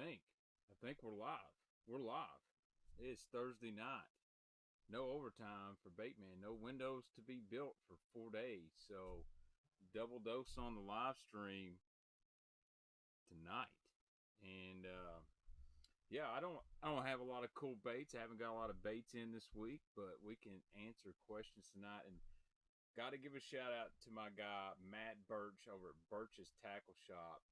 think we're live. We're live. It's Thursday night. No overtime for Baitman. No windows to be built for 4 days. So double dose on the live stream tonight. And yeah, I don't have a lot of cool baits. I haven't got a lot of baits in this week, but we can answer questions tonight. And got to give a shout out to my guy Matt Birch over at Birch's Tackle Shop.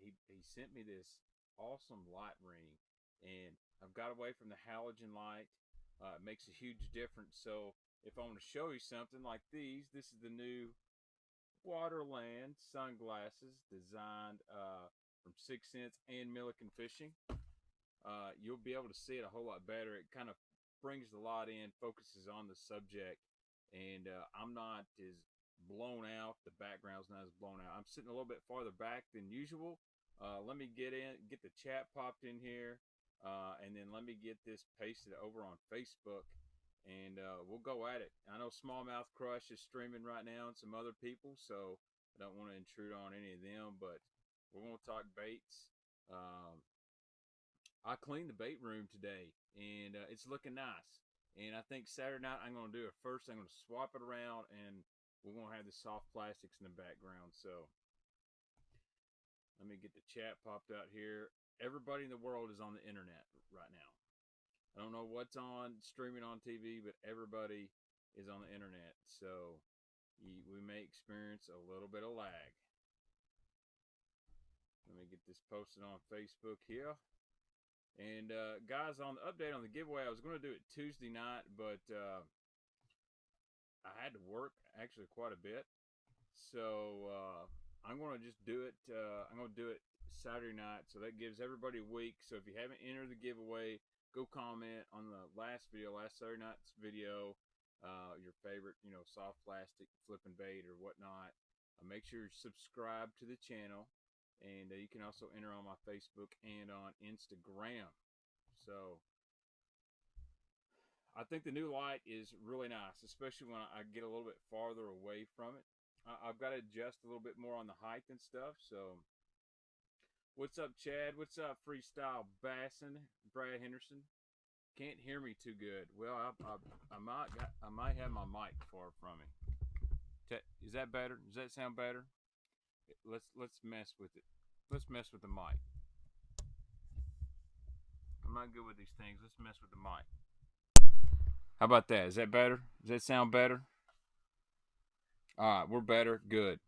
He sent me this awesome light ring, and I've got away from the halogen light. It makes a huge difference. So if I want to show you something like these, this is the new Waterland sunglasses designed from 6 Cents and Milliken Fishing. You'll be able to see it a whole lot better. It kind of brings the light in, focuses on the subject, and I'm not as blown out. The background's not as blown out. I'm sitting a little bit farther back than usual. Let me get the chat popped in here, and then let me get this pasted over on Facebook, and we'll go at it. I know Smallmouth Crush is streaming right now and some other people, so I don't want to intrude on any of them, but we're going to talk baits. I cleaned the bait room today, and it's looking nice. And I think Saturday night I'm going to do it first. I'm going to swap it around, and we're going to have the soft plastics in the background. So let me get the chat popped out here. Everybody in the world is on the internet right now. I don't know what's on streaming on TV, but everybody is on the internet. So we may experience a little bit of lag. Let me get this posted on Facebook here. And guys, on the update on the giveaway, I was going to do it Tuesday night, but I had to work actually quite a bit. So I'm going to just do it. I'm going to do it Saturday night, so that gives everybody a week. So if you haven't entered the giveaway, go comment on the last Saturday night's video, your favorite, soft plastic flipping bait or whatnot. Make sure you subscribe to the channel. And you can also enter on my Facebook and on Instagram. So I think the new light is really nice, especially when I get a little bit farther away from it. I've got to adjust a little bit more on the height and stuff. So what's up, Chad? What's up, Freestyle Bassin? Brad Henderson. Can't hear me too good. Well, I might have my mic far from me. Is that better? Does that sound better? Let's mess with it. Let's mess with the mic. I'm not good with these things. Let's mess with the mic. How about that? Is that better? Does that sound better? All right, we're better. Good.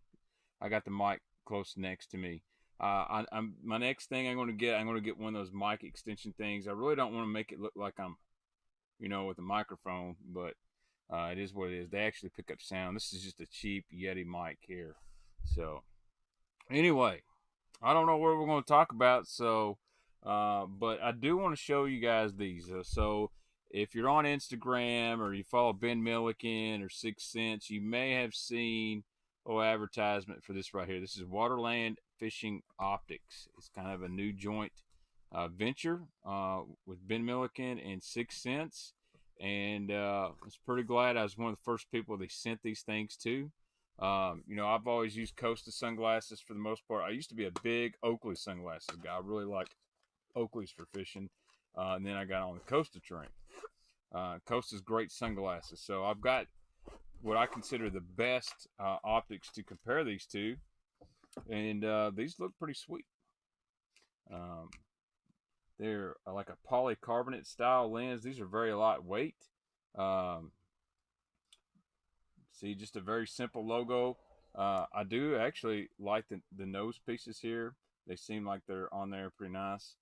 I got the mic close next to me. My next thing I'm going to get one of those mic extension things. I really don't want to make it look like I'm, with a microphone, but it is what it is. They actually pick up sound. This is just a cheap Yeti mic here. So anyway, I don't know what we're going to talk about, so but I do want to show you guys these. So if you're on Instagram or you follow Ben Milliken or 6 Cents, you may have seen advertisement for this right here. This is Waterland Fishing Optics. It's kind of a new joint venture with Ben Milliken and 6 Cents, and I was pretty glad I was one of the first people they sent these things to. I've always used Costa sunglasses for the most part. I used to be a big Oakley sunglasses guy. I really like Oakleys for fishing. And then I got on the Costa train. Costa's great sunglasses. So I've got what I consider the best optics to compare these to. And these look pretty sweet. They're like a polycarbonate style lens. These are very lightweight. See, just a very simple logo. I do actually like the nose pieces here. They seem like they're on there pretty nice.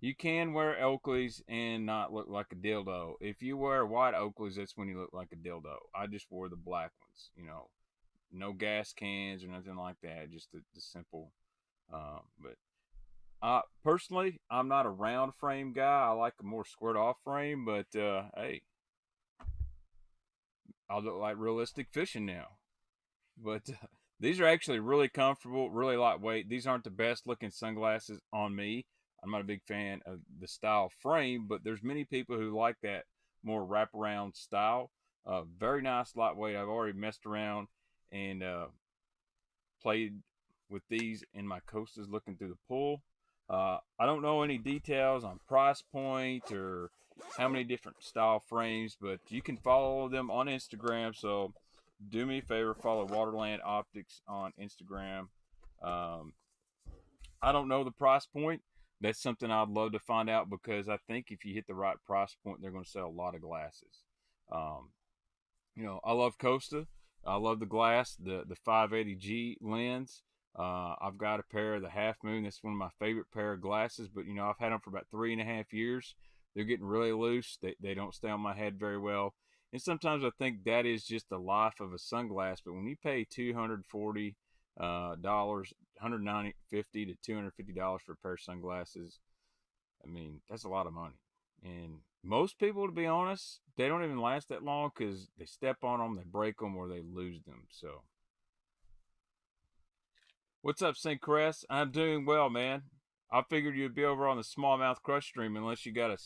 You can wear Oakleys and not look like a dildo. If you wear white Oakleys, that's when you look like a dildo. I just wore the black ones, no gas cans or nothing like that. Just the simple. But personally, I'm not a round frame guy. I like a more squared off frame, but hey, I'll look like realistic fishing now. But these are actually really comfortable, really lightweight. These aren't the best looking sunglasses on me. I'm not a big fan of the style frame, but there's many people who like that more wraparound style. Very nice, lightweight. I've already messed around and played with these in my coasters looking through the pool. I don't know any details on price point or how many different style frames, but you can follow them on Instagram. So do me a favor, follow Waterland Optics on Instagram. Um, I don't know the price point. That's something I'd love to find out, because I think if you hit the right price point, they're going to sell a lot of glasses. Um, I love Costa. I love the glass, the 580G lens. I've got a pair of the Half Moon. That's one of my favorite pair of glasses. But I've had them for about 3.5 years. They're getting really loose. They don't stay on my head very well. And sometimes I think that is just the life of a sunglass. But when you pay $240, $190.50 to $250 for a pair of sunglasses, I mean, that's a lot of money. And most people, to be honest, they don't even last that long because they step on them, they break them, or they lose them. So, what's up, St. Crest? I'm doing well, man. I figured you'd be over on the smallmouth crush stream unless you got a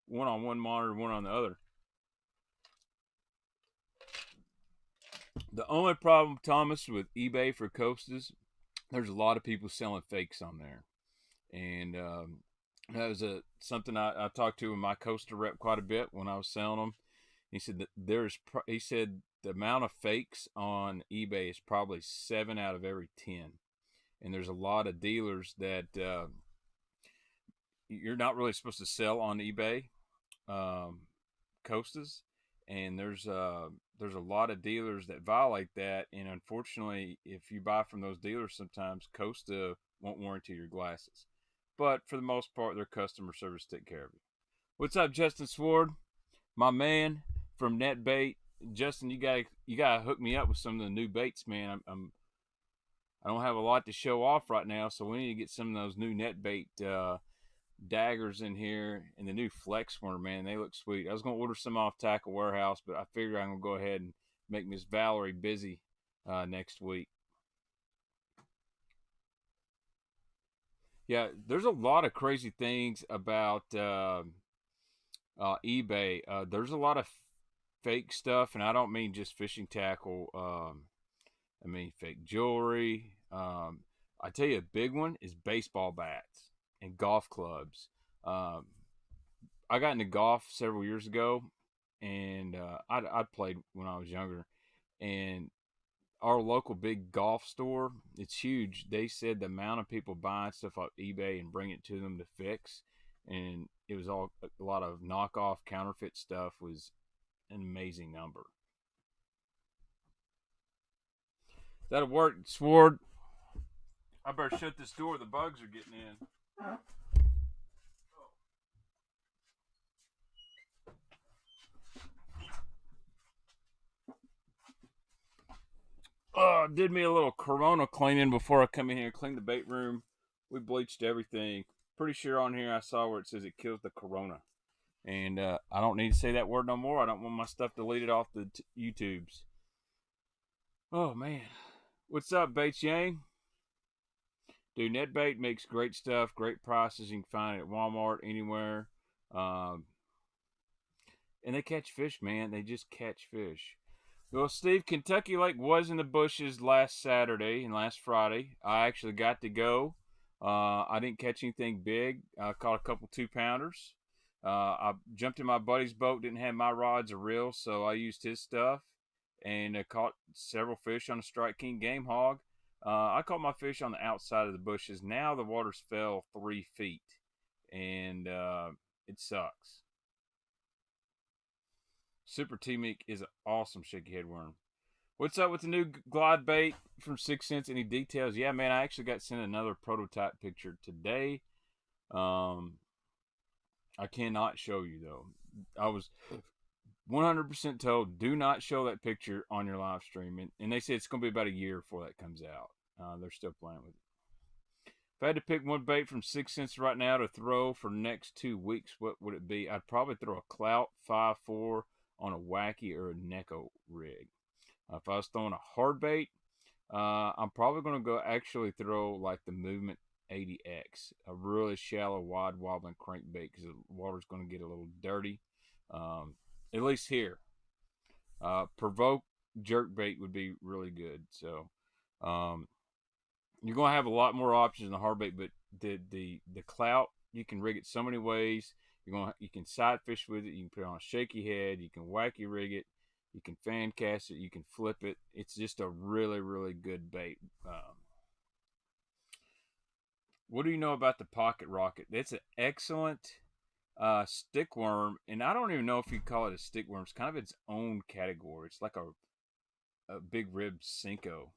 one on one monitor, one on the other. The only problem, Thomas, with eBay for Costas, there's a lot of people selling fakes on there. And that was something I talked to my Costa rep quite a bit when I was selling them. He said that he said the amount of fakes on eBay is probably 7 out of every 10, and there's a lot of dealers that you're not really supposed to sell on eBay, Costas, and there's a lot of dealers that violate that, and unfortunately, if you buy from those dealers, sometimes Costa won't warranty your glasses. But for the most part, their customer service take care of you. What's up, Justin Sword, my man from NetBait? Justin, you gotta hook me up with some of the new baits, man. I don't have a lot to show off right now, so we need to get some of those new NetBait daggers in here, and the new flex worm, man. They look sweet. I was gonna order some off Tackle Warehouse, but I figure I'm gonna go ahead and make Miss Valerie busy next week. Yeah, there's a lot of crazy things about eBay. There's a lot of fake stuff, and I don't mean just fishing tackle. I mean fake jewelry. I tell you, a big one is baseball bats and golf clubs. I got into golf several years ago, and I played when I was younger, and our local big golf store, it's huge. They said the amount of people buying stuff off eBay and bring it to them to fix, and it was all a lot of knockoff counterfeit stuff, was an amazing number. That'll work, Sword. I better shut this door. The bugs are getting in. Did me a little Corona cleaning before I come in here. Cleaned the bait room. We bleached everything. Pretty sure on here I saw where it says it kills the Corona. And I don't need to say that word no more. I don't want my stuff deleted off the YouTubes. Oh, man. What's up, Baits Yang? Dude, NetBait makes great stuff, great prices. You can find it at Walmart, anywhere. And they catch fish, man. They just catch fish. Well, Steve, Kentucky Lake was in the bushes last Saturday and last Friday. I actually got to go. I didn't catch anything big. I caught a couple 2-pounders. I jumped in my buddy's boat, didn't have my rods or reels, so I used his stuff, and caught several fish on a Strike King game hog. I caught my fish on the outside of the bushes. Now the water's fell 3 feet, and it sucks. Super T-Meek is an awesome shaky head worm. What's up with the new glide bait from 6 Cents? Any details? Yeah, man, I actually got sent another prototype picture today. I cannot show you, though. I was 100% told, do not show that picture on your live stream. And they said it's going to be about a year before that comes out. They're still playing with it. If I had to pick one bait from 6 Cents right now to throw for the next 2 weeks, what would it be? I'd probably throw a Clout 5.4 on a Wacky or a Niko rig. If I was throwing a hard bait, I'm probably going to go actually throw like the Movement 80X, a really shallow, wide wobbling crankbait, because the water's going to get a little dirty, at least here. Provoke jerk bait would be really good. So you're gonna have a lot more options in the hard bait, but the clout, you can rig it so many ways. You can side fish with it. You can put it on a shaky head. You can wacky rig it. You can fan cast it. You can flip it. It's just a really, really good bait. What do you know about the pocket rocket? It's an excellent stick worm, and I don't even know if you call it a stick worm. It's kind of its own category. It's like a big rib Cinco.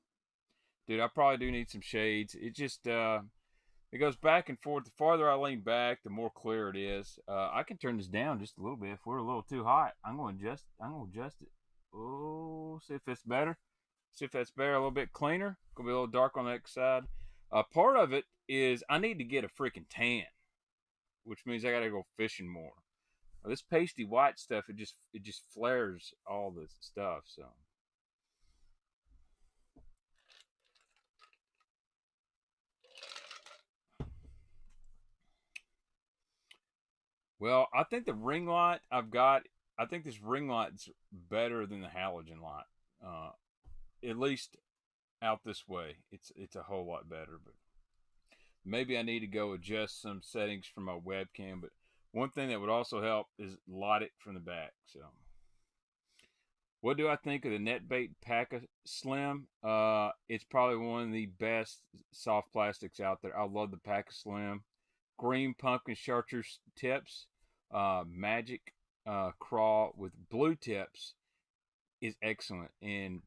Dude, I probably do need some shades. It just it goes back and forth. The farther I lean back, the more clear it is. I can turn this down just a little bit. If we're a little too hot, I'm going to adjust it. Oh, see if it's better. See if that's better. A little bit cleaner. Gonna be a little dark on the next side. Part of it is I need to get a freaking tan, which means I got to go fishing more. This pasty white stuff, it just flares all the stuff. So. Well, I think the ring light I've got, I think this ring light's better than the halogen light. At least out this way, it's a whole lot better. But maybe I need to go adjust some settings for my webcam. But one thing that would also help is light it from the back. So, what do I think of the NetBait Pack Slim? It's probably one of the best soft plastics out there. I love the Pack Slim. Green pumpkin chartreuse tips, magic craw with blue tips is excellent, and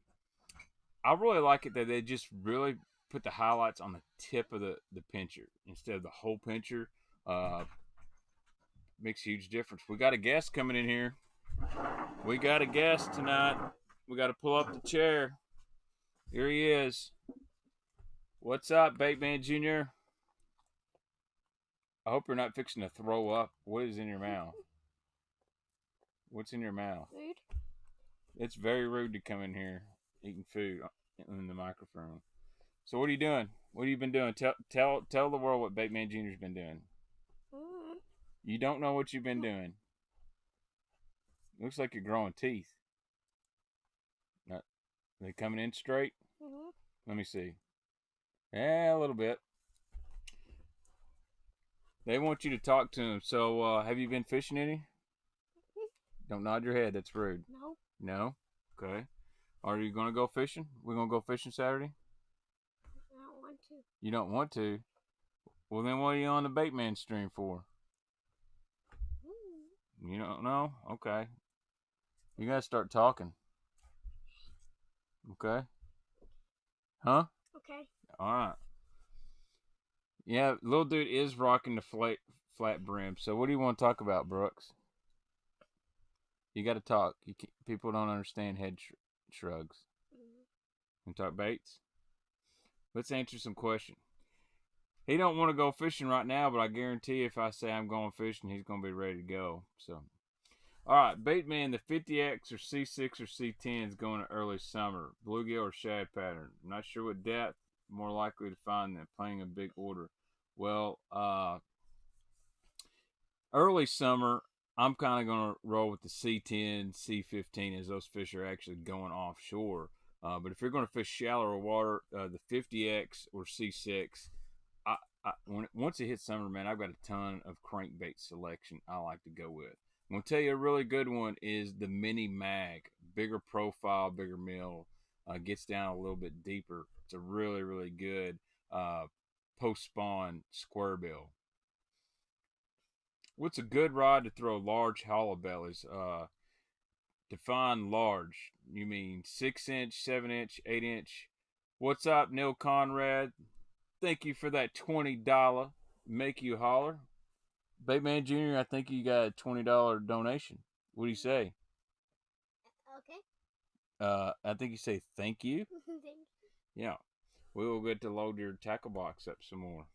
I really like it that they just really put the highlights on the tip of the pincher instead of the whole pincher. Makes a huge difference. We got a guest coming in here. We got a guest tonight. We got to pull up the chair. Here he is. What's up, Baitman Jr.? I hope you're not fixing to throw up. What is in your mouth? What's in your mouth? Food. It's very rude to come in here eating food in the microphone. So what are you doing? What have you been doing? Tell the world what Baitman Jr.'s been doing. You don't know what you've been doing. Looks like you're growing teeth. Are they coming in straight? Let me see. Yeah, a little bit. They want you to talk to them. So, have you been fishing any? Don't nod your head. That's rude. No. No? Okay. Are you going to go fishing? We're going to go fishing Saturday? I don't want to. You don't want to? Well, then what are you on the Baitman stream for? You don't know? Okay. You got to start talking. Okay? Huh? Okay. All right. Yeah, little dude is rocking the flat brim. So what do you want to talk about, Brooks? You got to talk. People don't understand head shrugs. You talk baits? Let's answer some questions. He don't want to go fishing right now, but I guarantee if I say I'm going fishing, he's going to be ready to go. So, all right, Baitman, the 50X or C6 or C10 is going to early summer. Bluegill or shad pattern. I'm not sure what depth. More likely to find than playing a big order. Well, early summer, I'm kind of going to roll with the C10, C15 as those fish are actually going offshore. But if you're going to fish shallower water, the 50X or C6, once it hits summer, man, I've got a ton of crankbait selection I like to go with. I'm going to tell you a really good one is the Mini Mag. Bigger profile, bigger mill, gets down a little bit deeper. It's a really, really good post-spawn square bill. What's a good rod to throw large hollow bellies? Define large. You mean 6-inch, 7-inch, 8-inch? What's up, Neil Conrad? Thank you for that $20. Make you holler. Baitman Jr., I think you got a $20 donation. What do you say? Okay. I think you say thank you. Thank you. Yeah. We will get to load your tackle box up some more.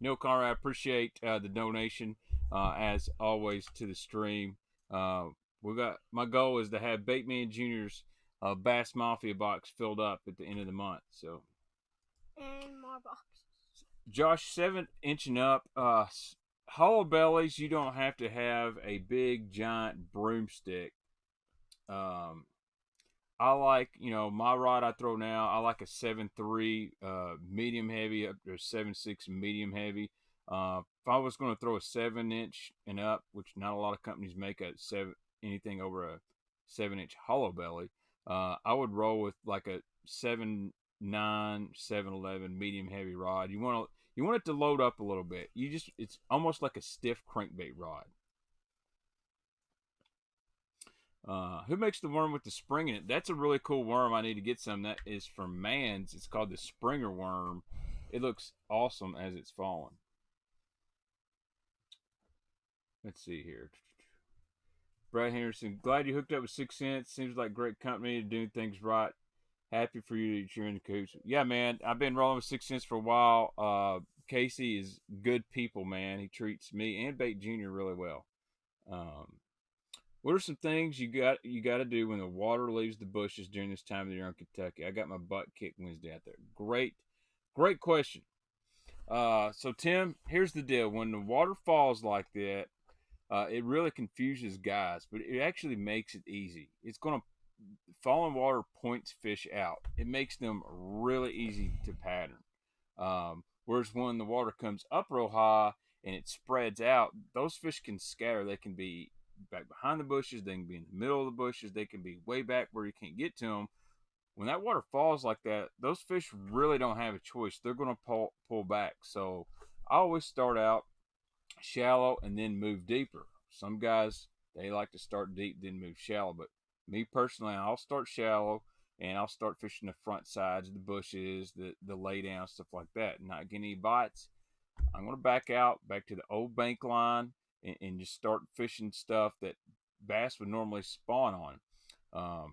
Neil Conrad, I appreciate the donation as always to the stream. My goal is to have Baitman Jr.'s Bass Mafia box filled up at the end of the month. So. And more boxes. Josh, 7-inch and up. Hollow bellies, you don't have to have a big giant broomstick. I like, my rod I throw now, I like a 7.3 medium heavy up to a 7.6 medium heavy. If I was going to throw a 7-inch and up, which not a lot of companies make anything over a 7-inch hollow belly, I would roll with like a 7.9, 7.11 medium heavy rod. You want it to load up a little bit. It's almost like a stiff crankbait rod. Who makes the worm with the spring in it? That's a really cool worm. I need to get some. That is from Mans. It's called the Springer worm. It looks awesome as it's falling. Let's see here. Brad Henderson, glad you hooked up with 6 Cents. Seems like great company to do things right. Happy for you that you're in the coots. Yeah, man. I've been rolling with 6 Cents for a while. Casey is good people, man. He treats me and Bait Jr. really well. What are some things you got to do when the water leaves the bushes during this time of the year in Kentucky? I got my butt kicked Wednesday out there. Great question. So Tim, here's the deal: when the water falls like that, it really confuses guys, but it actually makes it easy. It's gonna falling water points fish out. It makes them really easy to pattern. Whereas when the water comes up real high and it spreads out, those fish can scatter. They can be back behind the bushes, they can be in the middle of the bushes, they can be way back where you can't get to them. When that water falls like that, those fish really don't have a choice. They're going to pull back. So I always start out shallow and then move deeper. Some guys, they like to start deep, then move shallow. But me personally, I'll start shallow and I'll start fishing the front sides of the bushes, the lay down, stuff like that. Not getting any bites. I'm going to back to the old bank line and just start fishing stuff that bass would normally spawn on.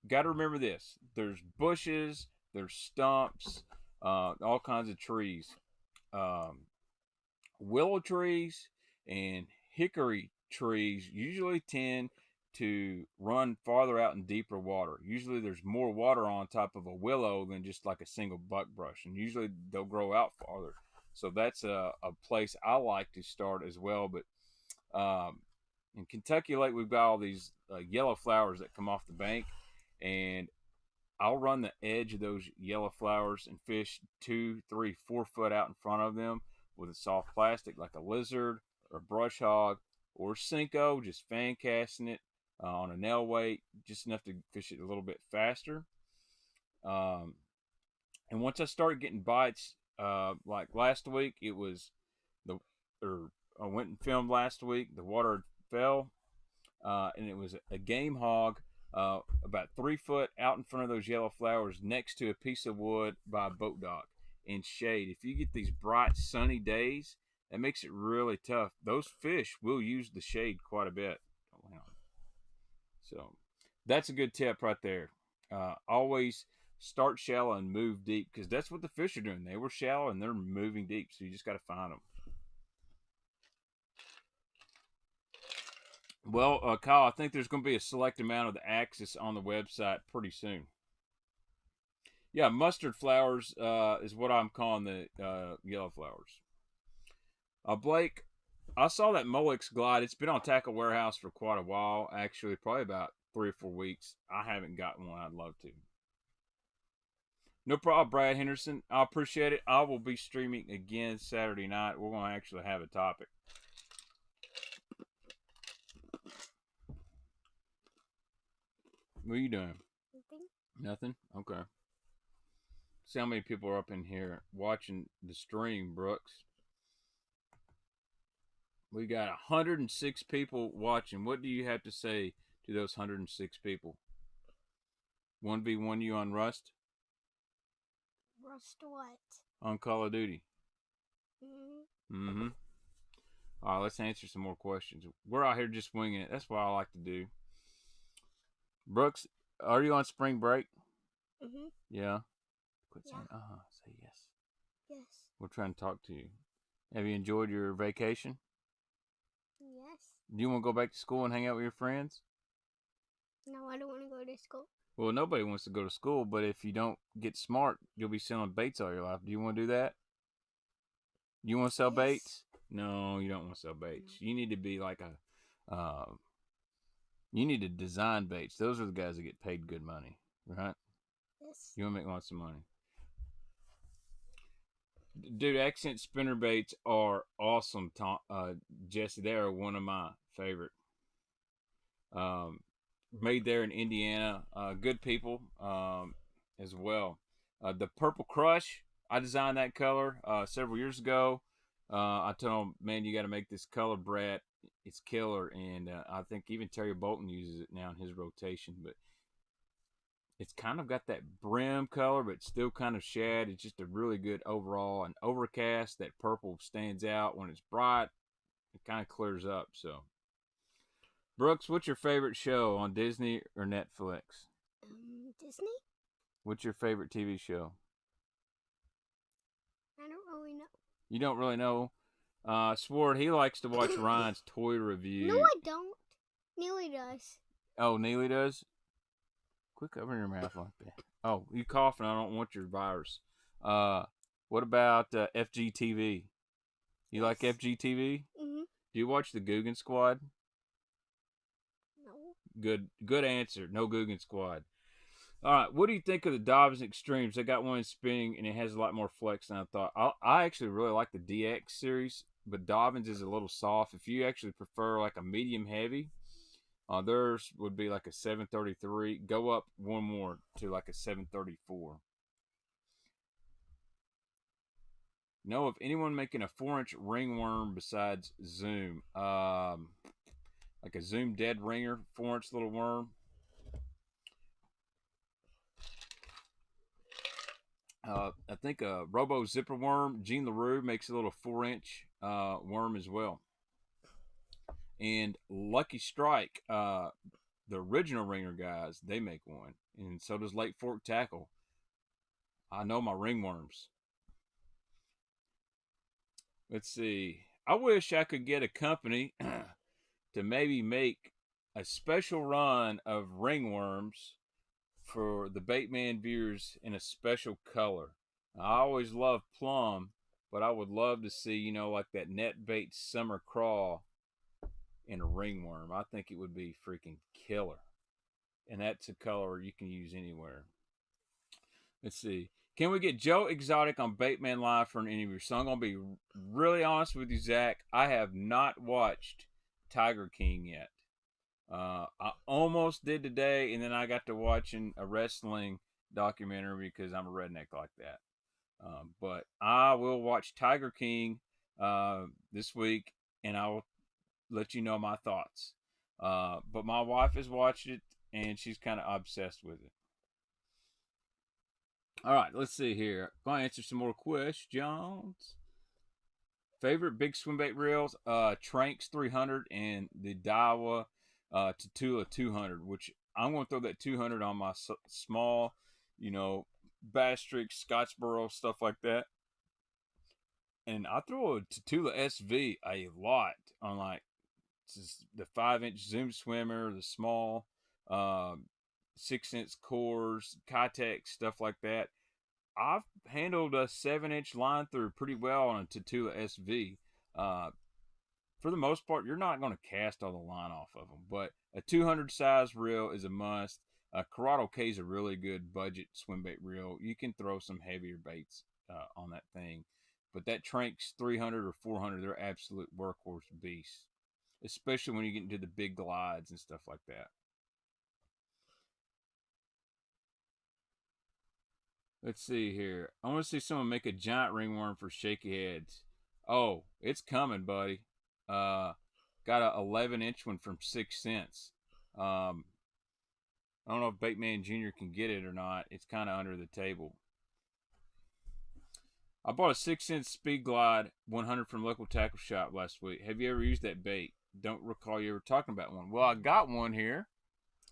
Got to remember this: there's bushes, there's stumps, all kinds of trees, willow trees, and hickory trees usually tend to run farther out in deeper water. Usually there's more water on top of a willow than just like a single buckbrush, and usually they'll grow out farther. So that's a place I like to start as well. But in Kentucky Lake, we've got all these yellow flowers that come off the bank, and I'll run the edge of those yellow flowers and fish 2, 3, 4 foot out in front of them with a soft plastic like a lizard or a brush hog or Cinco, just fan casting it on a nail weight, just enough to fish it a little bit faster. And once I started getting bites, like last week, I went and filmed last week. The water fell, and it was a game hog about 3 foot out in front of those yellow flowers next to a piece of wood by a boat dock in shade. If you get these bright sunny days, that makes it really tough. Those fish will use the shade quite a bit. So that's a good tip right there. Always start shallow and move deep, because that's what the fish are doing. They were shallow and they're moving deep, so you just got to find them. Well, Kyle, I think there's going to be a select amount of the Axis on the website pretty soon. Yeah, mustard flowers is what I'm calling the yellow flowers. Blake, I saw that Molex glide. It's been on Tackle Warehouse for quite a while, actually, probably about 3 or 4 weeks. I haven't gotten one. I'd love to. No problem, Brad Henderson. I appreciate it. I will be streaming again Saturday night. We're going to actually have a topic. What are you doing? Nothing. Nothing? Okay. See how many people are up in here watching the stream, Brooks. We got 106 people watching. What do you have to say to those 106 people? 1v1 you on Rust? Rust what? On Call of Duty? Mm-hmm. All right, let's answer some more questions. We're out here just winging it. That's what I like to do. Brooks, are you on spring break? Mm-hmm. Yeah. Quit Yeah. saying say yes. Yes. We're trying to talk to you. Have you enjoyed your vacation? Yes. Do you want to go back to school and hang out with your friends? No, I don't want to go to school. Well, nobody wants to go to school, but if you don't get smart, you'll be selling baits all your life. Do you want to do that? You want to sell baits? No, you don't want to sell baits. You need to be like You need to design baits. Those are the guys that get paid good money, right? Yes. You want to make lots of money. Dude, accent spinner baits are awesome, Jesse. They are one of my favorite. Made there in Indiana. Good people as well. The Purple Crush, I designed that color several years ago. I told him, man, you got to make this color, Brett. It's killer. And I think even Terry Bolton uses it now in his rotation. But it's kind of got that brim color, but still kind of shad. It's just a really good overall. And overcast, that purple stands out. When it's bright, it kind of clears up. So, Brooks, what's your favorite show on Disney or Netflix? Disney? What's your favorite TV show? I don't really know. You don't really know? Sword, he likes to watch Ryan's toy review. No, I don't. Neely does. Oh, Neely does? Quit covering your mouth like that. Oh, you coughing. I don't want your virus. What about FGTV? You like FGTV? Mm-hmm. Do you watch the Guggen Squad? No. Good answer. No Guggen Squad. All right, what do you think of the Dobbins Extremes? They got one in spinning, and it has a lot more flex than I thought. I actually really like the DX series, but Dobbins is a little soft. If you actually prefer like a medium heavy, theirs would be like a 733. Go up one more to like a 734. Know of anyone making a 4-inch ringworm besides Zoom? Like a Zoom dead ringer, 4-inch little worm. I think a Robo Zipper Worm, Gene LaRue makes a little 4-inch worm as well. And Lucky Strike, the original ringer guys, they make one. And so does Lake Fork Tackle. I know my ringworms. Let's see. I wish I could get a company to maybe make a special run of ringworms for the Baitman viewers in a special color. I always love plum, but I would love to see, you know, like that net bait summer crawl in a ringworm. I think it would be freaking killer. And that's a color you can use anywhere. Let's see. Can we get Joe Exotic on Baitman Live for an interview? So I'm going to be really honest with you, Zach. I have not watched Tiger King yet. I almost did today, and then I got to watching a wrestling documentary because I'm a redneck like that. But I will watch Tiger King this week, and I will let you know my thoughts. But my wife has watched it, and she's kind of obsessed with it. All right, let's see here. I'm going to answer some more questions. Favorite big swim bait reels? Tranks 300 and the Daiwa Tatula 200, which I'm going to throw that 200 on my small, you know, Bass Tricks, Scottsboro, stuff like that. And I throw a Tatula SV a lot on like the 5-inch Zoom Swimmer, the small 6-inch cores, Kitech, stuff like that. I've handled a 7-inch line through pretty well on a Tatula SV. For the most part, you're not going to cast all the line off of them, but a 200 size reel is a must. Corrado K is a really good budget swim bait reel. You can throw some heavier baits on that thing, but that Tranks 300 or 400, they're absolute workhorse beasts, especially when you get into the big glides and stuff like that. Let's see here. I want to see someone make a giant ringworm for shaky heads. Oh, it's coming, buddy. Got a 11-inch one from 6 cents. I don't know if Baitman Jr. can get it or not. It's kind of under the table. I bought a 6-inch Speed Glide 100 from local tackle shop last week. Have you ever used that bait? Don't recall you ever talking about one. Well, I got one here.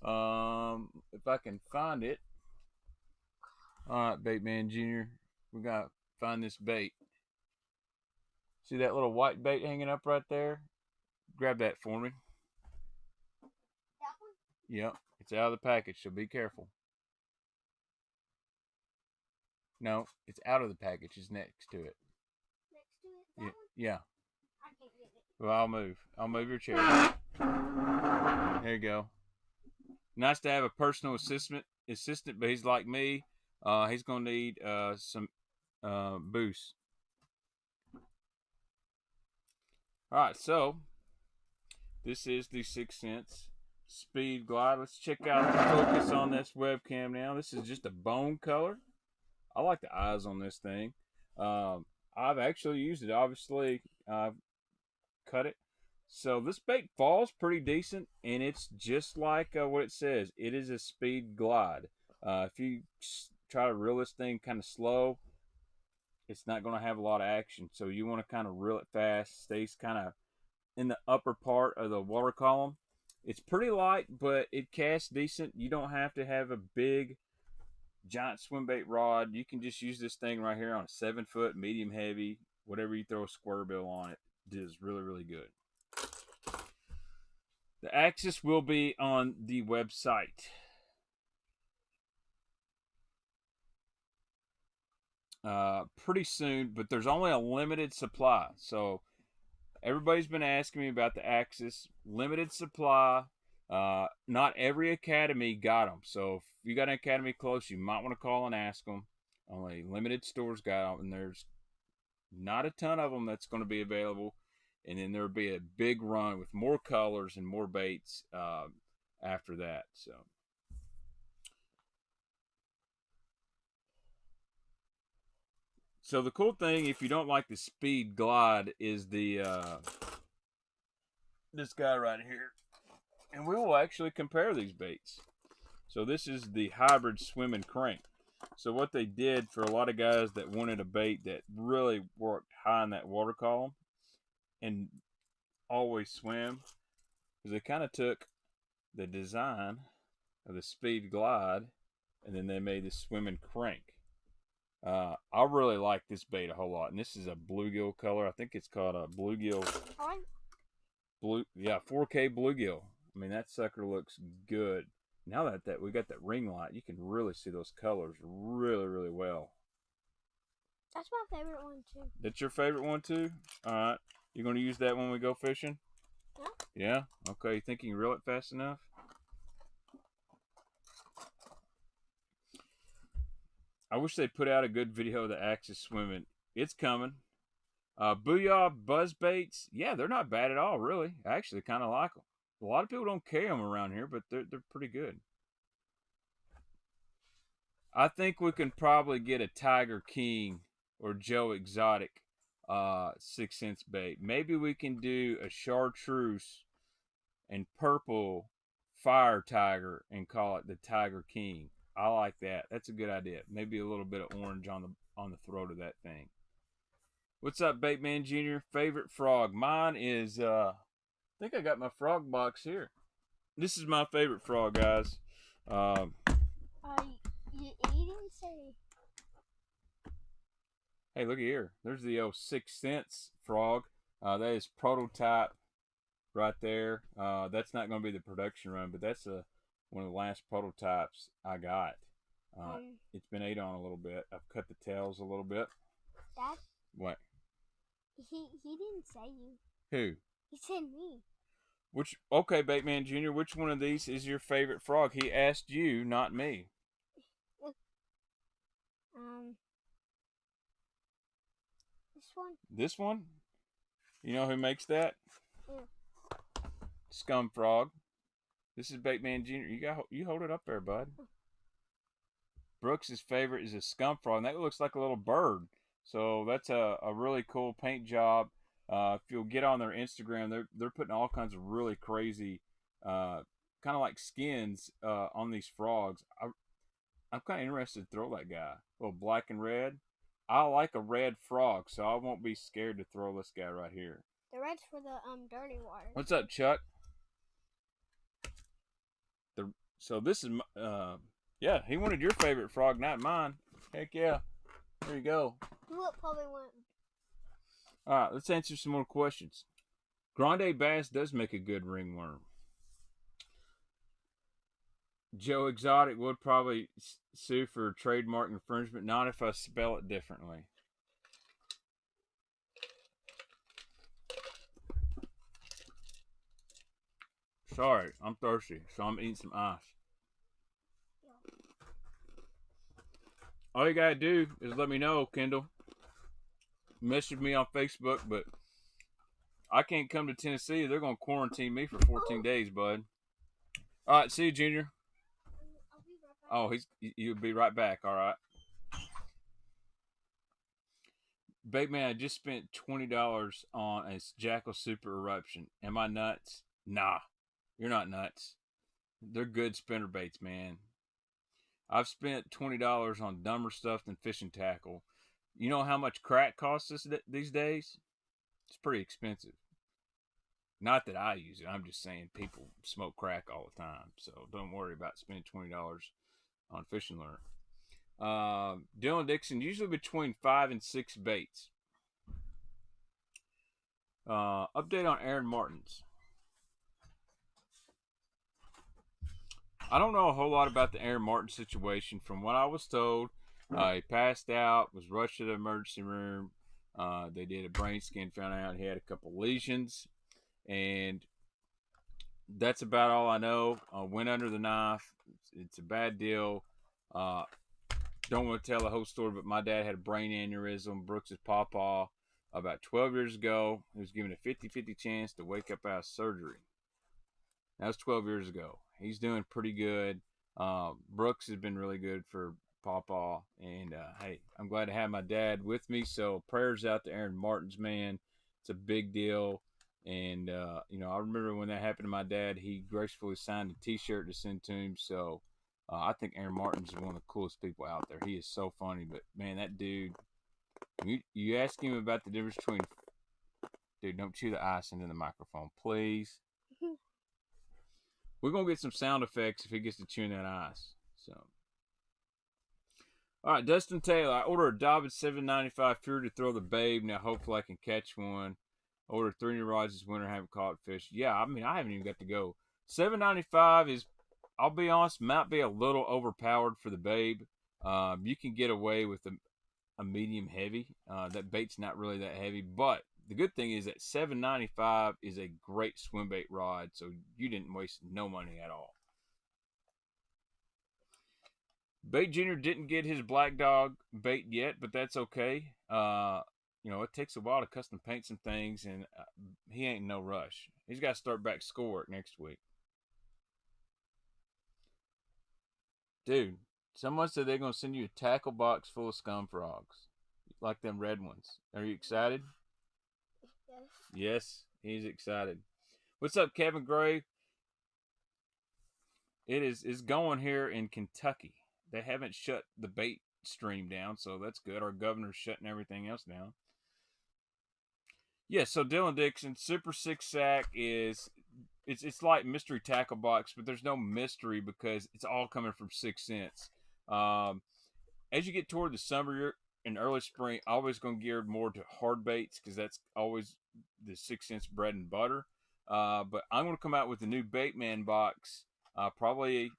If I can find it. All right, Baitman Jr. We got to find this bait. See that little white bait hanging up right there? Grab that for me. That one? Yep, it's out of the package, so be careful. No, it's out of the package. It's next to it. Next to it? That one? Yeah. I can't get it. Well, I'll move. I'll move your chair. There you go. Nice to have a personal assistant, but he's like me. He's gonna need some boost. All right, so this is the 6 Sense Speed Glide. Let's check out the focus on this webcam now. This is just a bone color. I like the eyes on this thing. I've actually used it. Obviously, I've cut it. So this bait falls pretty decent, and it's just like what it says. It is a speed glide. If you try to reel this thing kind of slow, it's not going to have a lot of action. So you want to kind of reel it fast. Stays kind of in the upper part of the water column. It's pretty light, but it casts decent. You don't have to have a big, giant swim bait rod. You can just use this thing right here on a 7-foot, medium heavy, whatever you throw a square bill on it. It is really, really good. The axis will be on the website. Pretty soon, but there's only a limited supply. So everybody's been asking me about the axis. Limited supply. Not every academy got them. So if you got an academy close, you might want to call and ask them. Only limited stores got them, and there's not a ton of them that's going to be available. And then there'll be a big run with more colors and more baits after that. So the cool thing, if you don't like the Speed Glide, is the this guy right here, and we will actually compare these baits. So this is the hybrid swim and crank. So what they did for a lot of guys that wanted a bait that really worked high in that water column and always swim, is they kind of took the design of the Speed Glide and then they made the swim and crank. I really like this bait a whole lot, and this is a bluegill color. I think it's called a bluegill. Yeah, 4K bluegill. I mean, that sucker looks good. Now that we got that ring light, you can really see those colors really, really well. That's my favorite one too. That's your favorite one too? All right. You gonna use that when we go fishing? Yeah. Yeah? Okay, you think you can reel it fast enough? I wish they put out a good video of the axis swimming. It's coming. Booyah buzz baits. Yeah, they're not bad at all, really. I actually kind of like them. A lot of people don't carry them around here, but they're pretty good. I think we can probably get a Tiger King or Joe Exotic 6 Sense bait. Maybe we can do a chartreuse and purple fire tiger and call it the Tiger King. I like that. That's a good idea. Maybe a little bit of orange on the throat of that thing. What's up, Baitman Jr.? Favorite frog? Mine is, I think I got my frog box here. This is my favorite frog, guys. You didn't say. Hey, look here. There's the old 6 Sense frog. That is prototype right there. That's not going to be the production run, but that's one of the last prototypes I got. It's been ate on a little bit. I've cut the tails a little bit. Dad? What? He didn't say you. Who? He said me. Okay, Baitman Jr., which one of these is your favorite frog? He asked you, not me. This one? This one? You know who makes that? Yeah. Scum Frog. This is Baitman Jr. You hold it up there, bud. Brooks's favorite is a Scum Frog, and that looks like a little bird. So that's a really cool paint job. If you'll get on their Instagram, they're putting all kinds of really crazy, kind of like skins on these frogs. I'm kind of interested to throw that guy. A little black and red. I like a red frog, so I won't be scared to throw this guy right here. The red's for the dirty water. What's up, Chuck? So this is yeah, he wanted your favorite frog, not mine. Heck yeah. There you go. You would probably want. All right, let's answer some more questions. Grande bass does make a good ringworm. Joe Exotic would probably sue for trademark infringement, not if I spell it differently. Sorry, I'm thirsty, so I'm eating some ice. All you gotta do is let me know, Kendall. Message me on Facebook, but I can't come to Tennessee. They're gonna quarantine me for 14 days, bud. All right, see you, Junior. I'll be right back. Oh, you'll be right back. All right. Baitman, I just spent $20 on a Jackal Super Eruption. Am I nuts? Nah, you're not nuts. They're good spinner baits, man. I've spent $20 on dumber stuff than fishing tackle. You know how much crack costs these days? It's pretty expensive. Not that I use it. I'm just saying people smoke crack all the time. So don't worry about spending $20 on fishing lure. Dylan Dixon, usually between 5 and 6 baits. Update on Aaron Martins. I don't know a whole lot about the Aaron Martin situation. From what I was told, he passed out, was rushed to the emergency room. They did a brain scan, found out he had a couple lesions, and that's about all I know. Went under the knife. It's a bad deal. Don't want to tell the whole story, but my dad had a brain aneurysm. Brooks' pawpaw about 12 years ago. He was given a 50-50 chance to wake up out of surgery. That was 12 years ago. He's doing pretty good. Brooks has been really good for Pawpaw. And, hey, I'm glad to have my dad with me. So prayers out to Aaron Martins, man. It's a big deal. And, I remember when that happened to my dad, he gracefully signed a T-shirt to send to him. So I think Aaron Martins is one of the coolest people out there. He is so funny. But, man, that dude, you ask him about the difference between, dude, don't chew the ice into the microphone, please. We're going to get some sound effects if he gets to chewing that ice. So, all right, Dustin Taylor. I ordered a Dobbin 795 Fury to throw the Babe. Now, hopefully I can catch one. I ordered 3 new rods this winter. Haven't caught fish. Yeah, I mean, I haven't even got to go. 795 is, I'll be honest, might be a little overpowered for the Babe. You can get away with a medium heavy. That bait's not really that heavy, but the good thing is that 795 is a great swim bait rod, so you didn't waste no money at all. Bait Junior didn't get his black dog bait yet, but that's okay. It takes a while to custom paint some things, and he ain't in no rush. He's got to start back school work next week. Dude, someone said they're going to send you a tackle box full of scum frogs, like them red ones. Are you excited? Yes. Yes, he's excited. What's up, Kevin Gray? It's going here in Kentucky. They haven't shut the bait stream down, so that's good. Our governor's shutting everything else down. Yeah, so Dylan Dixon, Super Six Sack is it's like mystery tackle box, but there's no mystery because it's all coming from 6 cents. As you get toward the summer and early spring, I'm always going to gear more to hard baits because that's always the 6 cents bread and butter. But I'm going to come out with a new Baitman box probably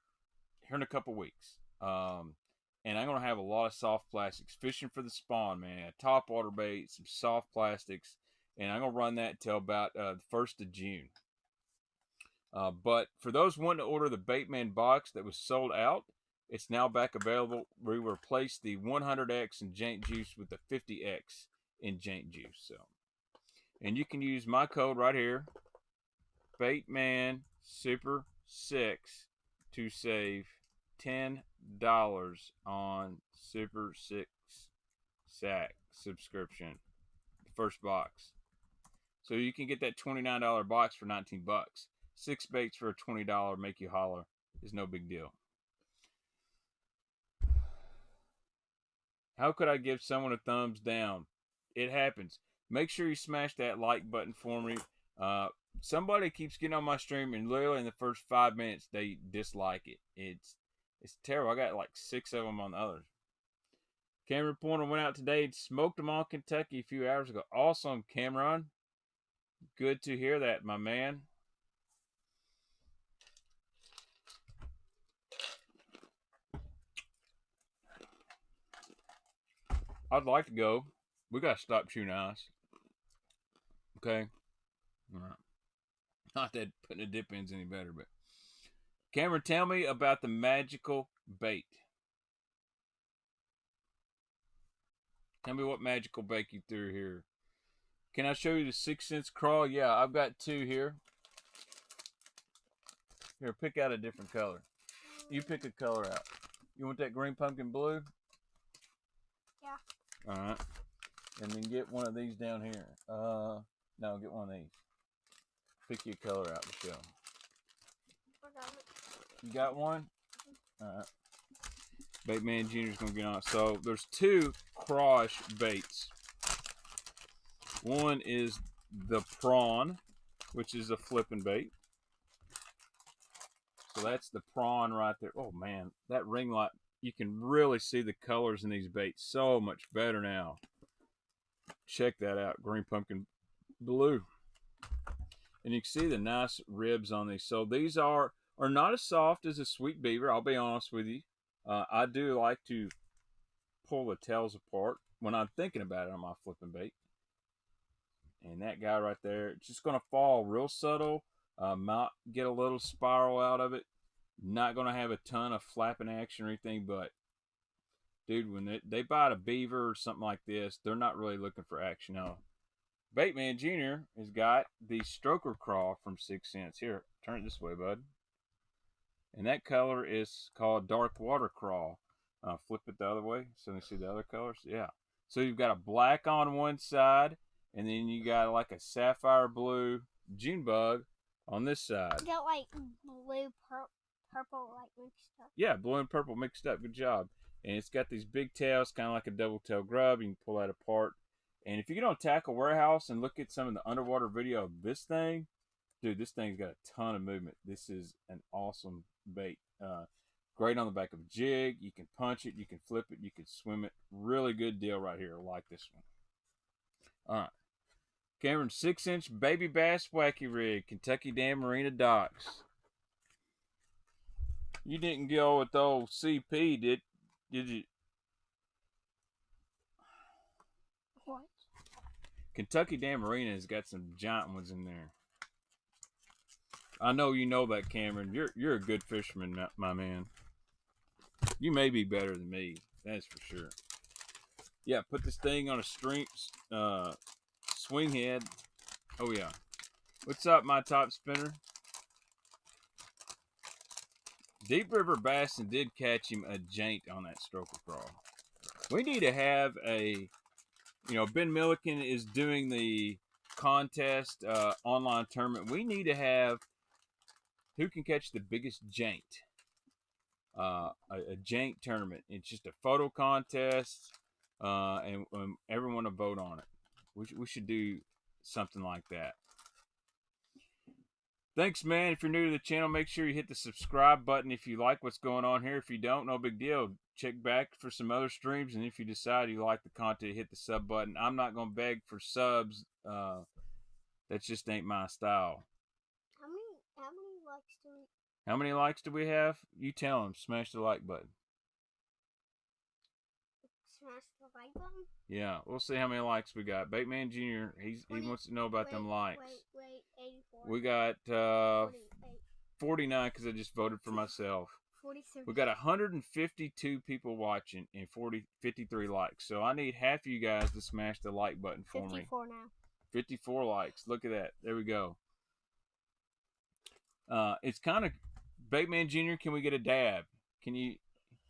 here in a couple weeks. And I'm going to have a lot of soft plastics. Fishing for the spawn, man. Top water bait, some soft plastics. And I'm going to run that till about the 1st of June. But for those wanting to order the Baitman box that was sold out, it's now back available. We replaced the 100X in Jank Juice with the 50X in Jank Juice. So, and you can use my code right here, Baitman Super 6, to save $10 on Super 6 Sack subscription, the first box. So you can get that $29 box for $19. 6 baits for a $20 make you holler is no big deal. How could I give someone a thumbs down? It happens. Make sure you smash that like button for me. Somebody keeps getting on my stream and literally in the first 5 minutes they dislike it. It's terrible. I got like 6 of them on the others. Cameron Pointer went out today and smoked them on Kentucky a few hours ago. Awesome, Cameron. Good to hear that, my man. I'd like to go. We got to stop shooting ice. Okay? All right. Not that putting the dip in's any better, but Cameron, tell me about the magical bait. Tell me what magic will bake you through here. Can I show you the 6 cents crawl? Yeah, I've got 2 here. Here, pick out a different color. You pick a color out. You want that green pumpkin blue? Yeah. Alright. And then get one of these down here. No, get one of these. Pick your color out, Michelle. I got it. You got one? Alright. Baitman Jr.'s going to get on it. So, there's 2 crawfish baits. One is the prawn, which is a flipping bait. So that's the prawn right there. Oh man, that ring light, you can really see the colors in these baits so much better now. Check that out, green pumpkin blue. And you can see the nice ribs on these. So these are not as soft as a sweet beaver, I'll be honest with you. I do like to pull the tails apart when I'm thinking about it on my flipping bait. And that guy right there, it's just going to fall real subtle. Might get a little spiral out of it. Not going to have a ton of flapping action or anything, but dude, when they bite a beaver or something like this, they're not really looking for action. Now, Baitman Jr. has got the stroker crawl from 6 cents. Here, turn it this way, bud. And that color is called dark water crawl. Flip it the other way so you see the other colors. Yeah. So you've got a black on one side, and then you got like a sapphire blue June bug on this side. You got like blue, purple, like mixed up. Yeah, blue and purple mixed up. Good job. And it's got these big tails, kind of like a double tail grub. You can pull that apart. And if you get on Tackle Warehouse and look at some of the underwater video of this thing, dude, this thing's got a ton of movement. This is an awesome bait. Great on the back of a jig. You can punch it. You can flip it. You can swim it. Really good deal right here. I like this one. All right. Cameron, 6-inch baby bass wacky rig, Kentucky Dam Marina docks. You didn't go with the old CP, did you? What? Kentucky Dam Marina has got some giant ones in there. I know you know that, Cameron. You're a good fisherman, my man. You may be better than me, that's for sure. Yeah, put this thing on a string, swing head. Oh yeah. What's up, my top spinner? Deep River Bassin did catch him a jant on that stroker crawl. We need to have a, Ben Milliken is doing the contest online tournament. We need to have who can catch the biggest jant. A jant tournament. It's just a photo contest, and everyone will vote on it. We should do something like that. Thanks, man. If you're new to the channel, make sure you hit the subscribe button if you like what's going on here. If you don't, no big deal. Check back for some other streams, and if you decide you like the content, hit the sub button. I'm not going to beg for subs. That just ain't my style. How many likes do we? How many likes do we have? You tell them. Smash the like button. Smash the like button? Yeah, we'll see how many likes we got. Baitman Jr., he wants to know about them likes. Wait, 84. We got 49 because I just voted for myself. 43. We got 152 people watching and 53 likes. So I need half of you guys to smash the like button for 54 me. now. 54 likes. Look at that. There we go. It's kind of Baitman Jr., can we get a dab? Can you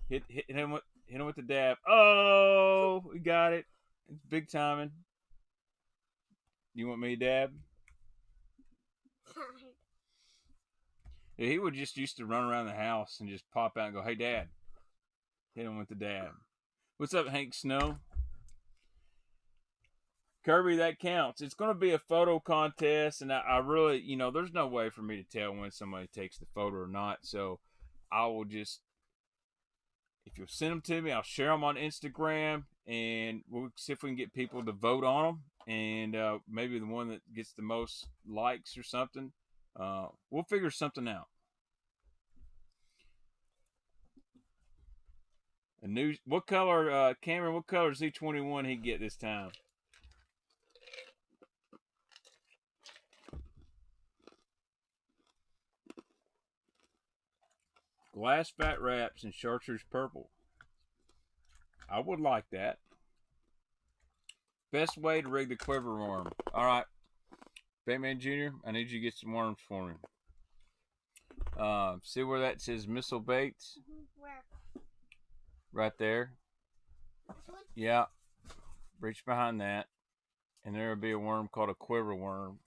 hit him with the dab? Oh, we got it. It's big timing. You want me to dab? Yeah, he would just used to run around the house and just pop out and go, "Hey, Dad." Hit him with the dab. What's up, Hank Snow? Kirby, that counts. It's going to be a photo contest, and I really, there's no way for me to tell when somebody takes the photo or not. So I will just, if you'll send them to me, I'll share them on Instagram, and we'll see if we can get people to vote on them. And maybe the one that gets the most likes or something, we'll figure something out. What color, Cameron? What color is Z21 he get this time? Glass fat wraps and chartreuse purple. I would like that. Best way to rig the quiver worm. All right, Baitman Jr., I need you to get some worms for me. See where that says missile baits? Where? Right there. This one? Yeah. Reach behind that, and there will be a worm called a quiver worm.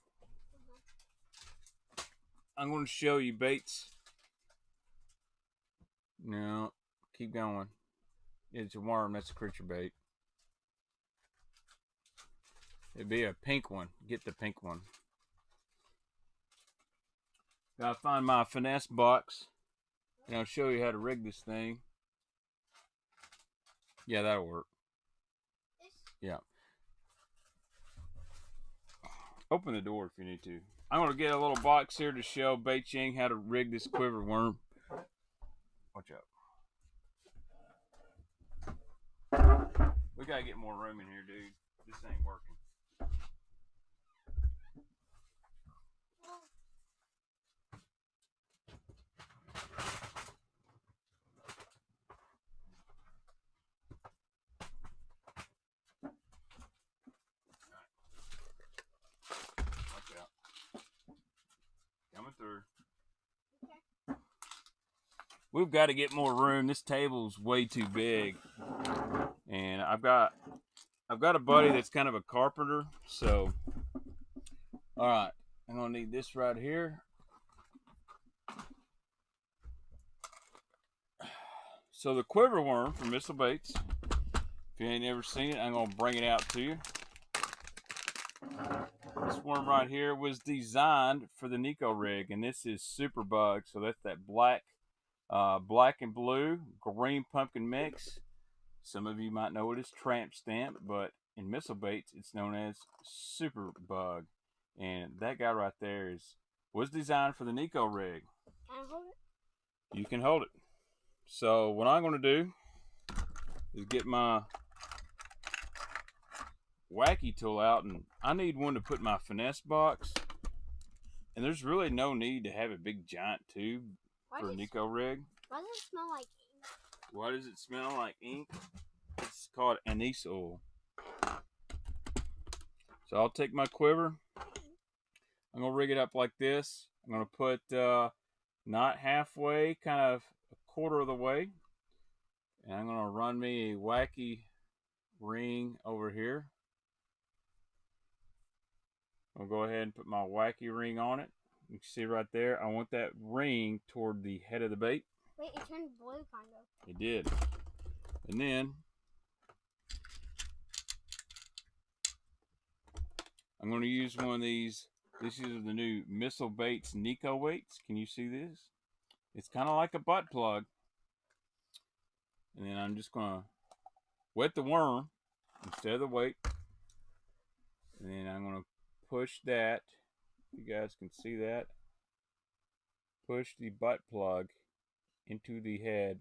I'm going to show you baits. No, keep going. It's a worm. That's a creature bait. It'd be a pink one. Get the pink one. Gotta find my finesse box, and I'll show you how to rig this thing. Yeah, that'll work. Yeah. Open the door if you need to. I'm gonna get a little box here to show Bait Ching how to rig this quiver worm. Watch out. We gotta get more room in here, dude. This ain't working. Watch out. Coming through. Okay. We've got to get more room. This table's way too big. And I've got a buddy that's kind of a carpenter, so all right, I'm gonna need this right here. So the quiver worm from Missile Baits, if you ain't ever seen it, I'm gonna bring it out to you. This worm right here was designed for the Niko rig, and this is Super Bug. So that's that black and blue green pumpkin mix. Some of you might know it as Tramp Stamp, but in Missile Baits, it's known as Super Bug. And that guy right there was designed for the Niko rig. Can I hold it? You can hold it. So what I'm going to do is get my wacky tool out, and I need one to put in my finesse box. And there's really no need to have a big giant tube for a Niko rig. Why does it smell like ink? Why does it smell like ink? It's called anise oil. So I'll take my quiver. I'm going to rig it up like this. I'm going to put not halfway, kind of a quarter of the way. And I'm going to run me a wacky ring over here. I'll go ahead and put my wacky ring on it. You can see right there, I want that ring toward the head of the bait. Wait, it turned blue kind of. It did. And then I'm going to use one of these. This is the new Missile Baits Niko weights. Can you see this? It's kind of like a butt plug. And then I'm just going to wet the worm instead of the weight. And then I'm going to push that. You guys can see that. Push the butt plug into the head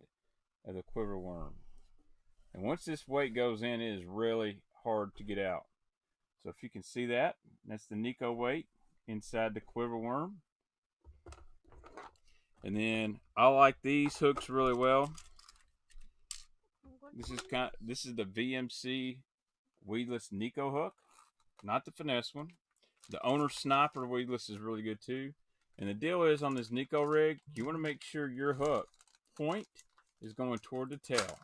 of the quiver worm. And once this weight goes in, it is really hard to get out. So if you can see that, that's the Niko weight inside the quiver worm. And then I like these hooks really well. This is the VMC weedless Niko hook, not the finesse one. The owner sniper weedless is really good too. And the deal is, on this Niko rig, you want to make sure your hook point is going toward the tail.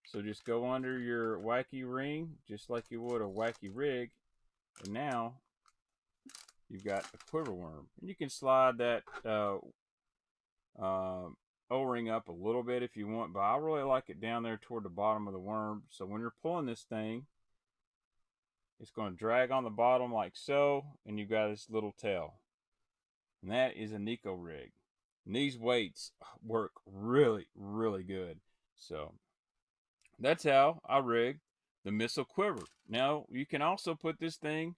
So just go under your wacky ring, just like you would a wacky rig. And now you've got a quiver worm. And you can slide that O-ring up a little bit if you want, but I really like it down there toward the bottom of the worm. So when you're pulling this thing, it's going to drag on the bottom like so, and you've got this little tail. And that is a Niko rig. And these weights work really, really good. So that's how I rig the Missile Quiver. Now, you can also put this thing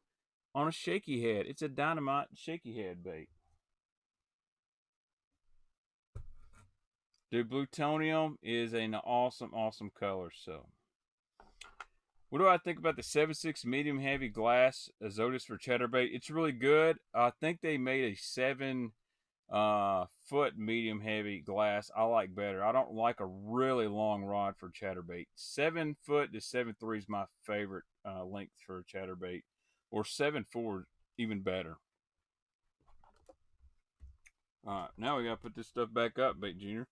on a shaky head. It's a dynamite shaky head bait. Dude, Plutonium is an awesome, awesome color. So, what do I think about the 7.6 medium heavy glass Azotus for chatterbait? It's really good. I think they made a 7 foot medium heavy glass I like better. I don't like a really long rod for chatterbait. 7 foot to 7.3 is my favorite length for a chatterbait, or 7.4 even better. All right, now we gotta put this stuff back up, Bait Junior.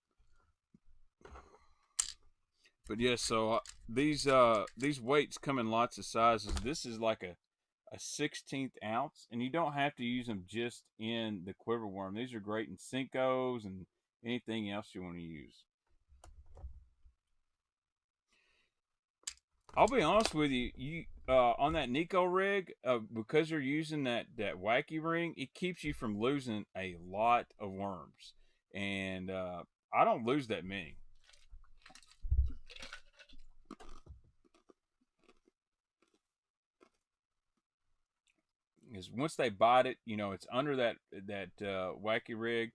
But yeah, so these weights come in lots of sizes. This is like a 1/16 ounce, and you don't have to use them just in the quiver worm. These are great in Cincos and anything else you want to use. I'll be honest with you, on that Niko rig, because you're using that wacky ring, it keeps you from losing a lot of worms, and I don't lose that many. Is once they bite it, it's under that wacky rig.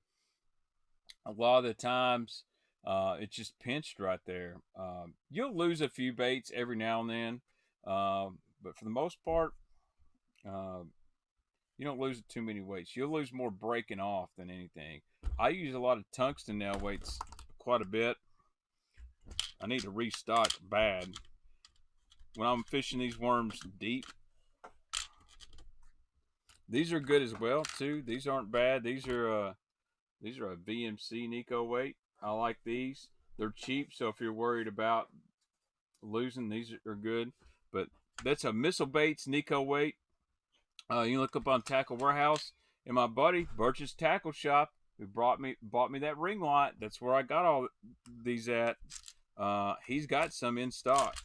A lot of the times, it's just pinched right there. You'll lose a few baits every now and then, but for the most part, uh, you don't lose too many weights. You'll lose more breaking off than anything. I use a lot of tungsten nail weights quite a bit. I need to restock bad. When I'm fishing these worms deep, these are good as well too. These aren't bad. These are a VMC Niko weight. I like these. They're cheap, so if you're worried about losing, these are good. But that's a Missile Baits Niko weight. You look up on Tackle Warehouse, and my buddy Birch's Tackle Shop, who bought me that ring light. That's where I got all these at. He's got some in stock.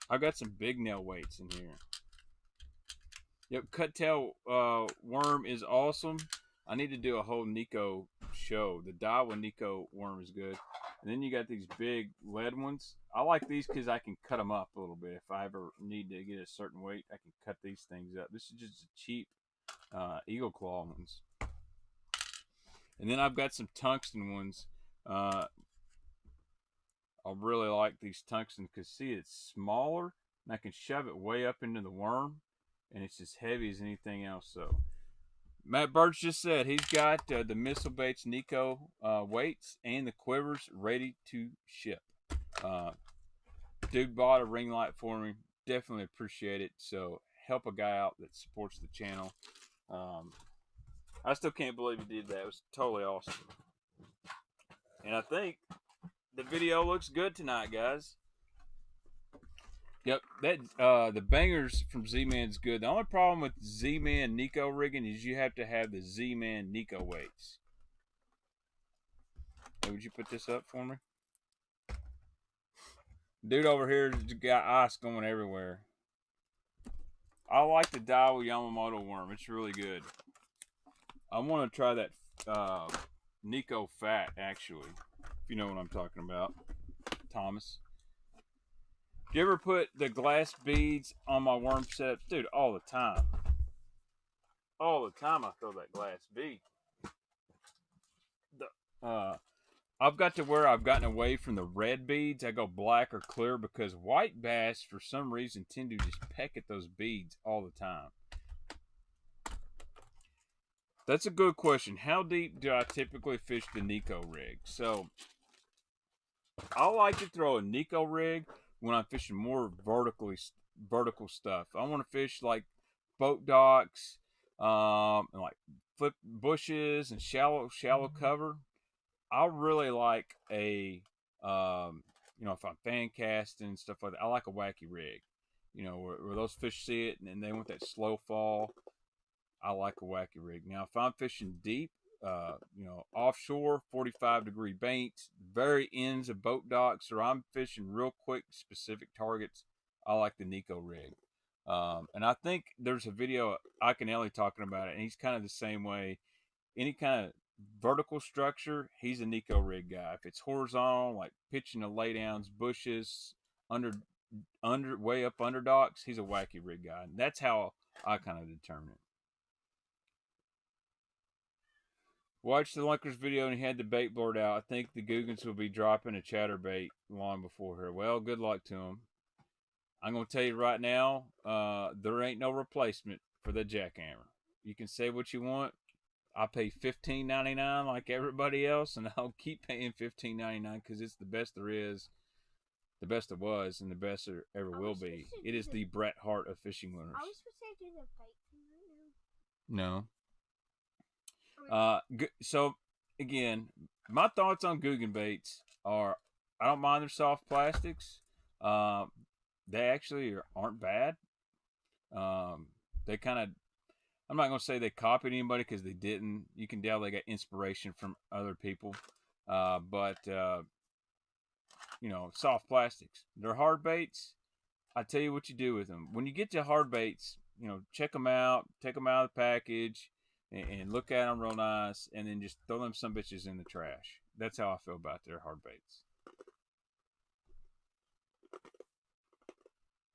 I've got some big nail weights in here. Yep, cut tail worm is awesome. I need to do a whole Niko show. The Daiwa Niko worm is good. And then you got these big lead ones. I like these because I can cut them up a little bit. If I ever need to get a certain weight, I can cut these things up. This is just a cheap Eagle Claw ones. And then I've got some tungsten ones. I really like these tungsten because, see, it's smaller, and I can shove it way up into the worm, and it's as heavy as anything else. So Matt Birch just said he's got the Missile Baits Niko weights and the quivers ready to ship. Dude bought a ring light for me. Definitely appreciate it. So help a guy out that supports the channel. I still can't believe he did that. It was totally awesome. And I think the video looks good tonight, guys. Yep, that the bangers from Z-Man's good. The only problem with Z-Man Niko rigging is you have to have the Z-Man Niko weights. Hey, would you put this up for me? Dude over here got ice going everywhere. I like the Daiwa Yamamoto worm. It's really good. I want to try that Niko Fat, actually. If you know what I'm talking about. Thomas. Do you ever put the glass beads on my worm setups? Dude, all the time. All the time I throw that glass bead. I've got to where I've gotten away from the red beads. I go black or clear because white bass, for some reason, tend to just peck at those beads all the time. That's a good question. How deep do I typically fish the Niko rig? So, I like to throw a Niko rig when I'm fishing more vertical stuff. I want to fish like boat docks, and like flip bushes and shallow cover. I really like a, if I'm fan casting and stuff like that, I like a wacky rig. Where those fish see it and they want that slow fall. I like a wacky rig. Now, if I'm fishing deep, offshore, 45-degree baits, very ends of boat docks, or I'm fishing real quick, specific targets, I like the Niko rig. And I think there's a video of Akinelli talking about it, and he's kind of the same way. Any kind of vertical structure, he's a Niko rig guy. If it's horizontal, like pitching the laydowns, bushes, way up under docks, he's a wacky rig guy. And that's how I kind of determine it. Watched the Lunkers video and he had the bait blurred out. I think the Googans will be dropping a chatterbait long before her. Well, good luck to them. I'm going to tell you right now, there ain't no replacement for the jackhammer. You can say what you want. I pay $15.99 like everybody else, and I'll keep paying $15.99 because it's the best there is, the best there was, and the best there ever will be. It is the Bret Hart of fishing lures. Are we supposed to do the bait thing right now? No. So again, my thoughts on Guggen baits are, I don't mind their soft plastics. They actually aren't bad. They kind of, I'm not going to say they copied anybody because they didn't. You can tell they got inspiration from other people. But soft plastics. They're hard baits. I tell you what you do with them. When you get to hard baits, check them out, take them out of the package, and look at them real nice, and then just throw them some bitches in the trash. That's how I feel about their hard baits.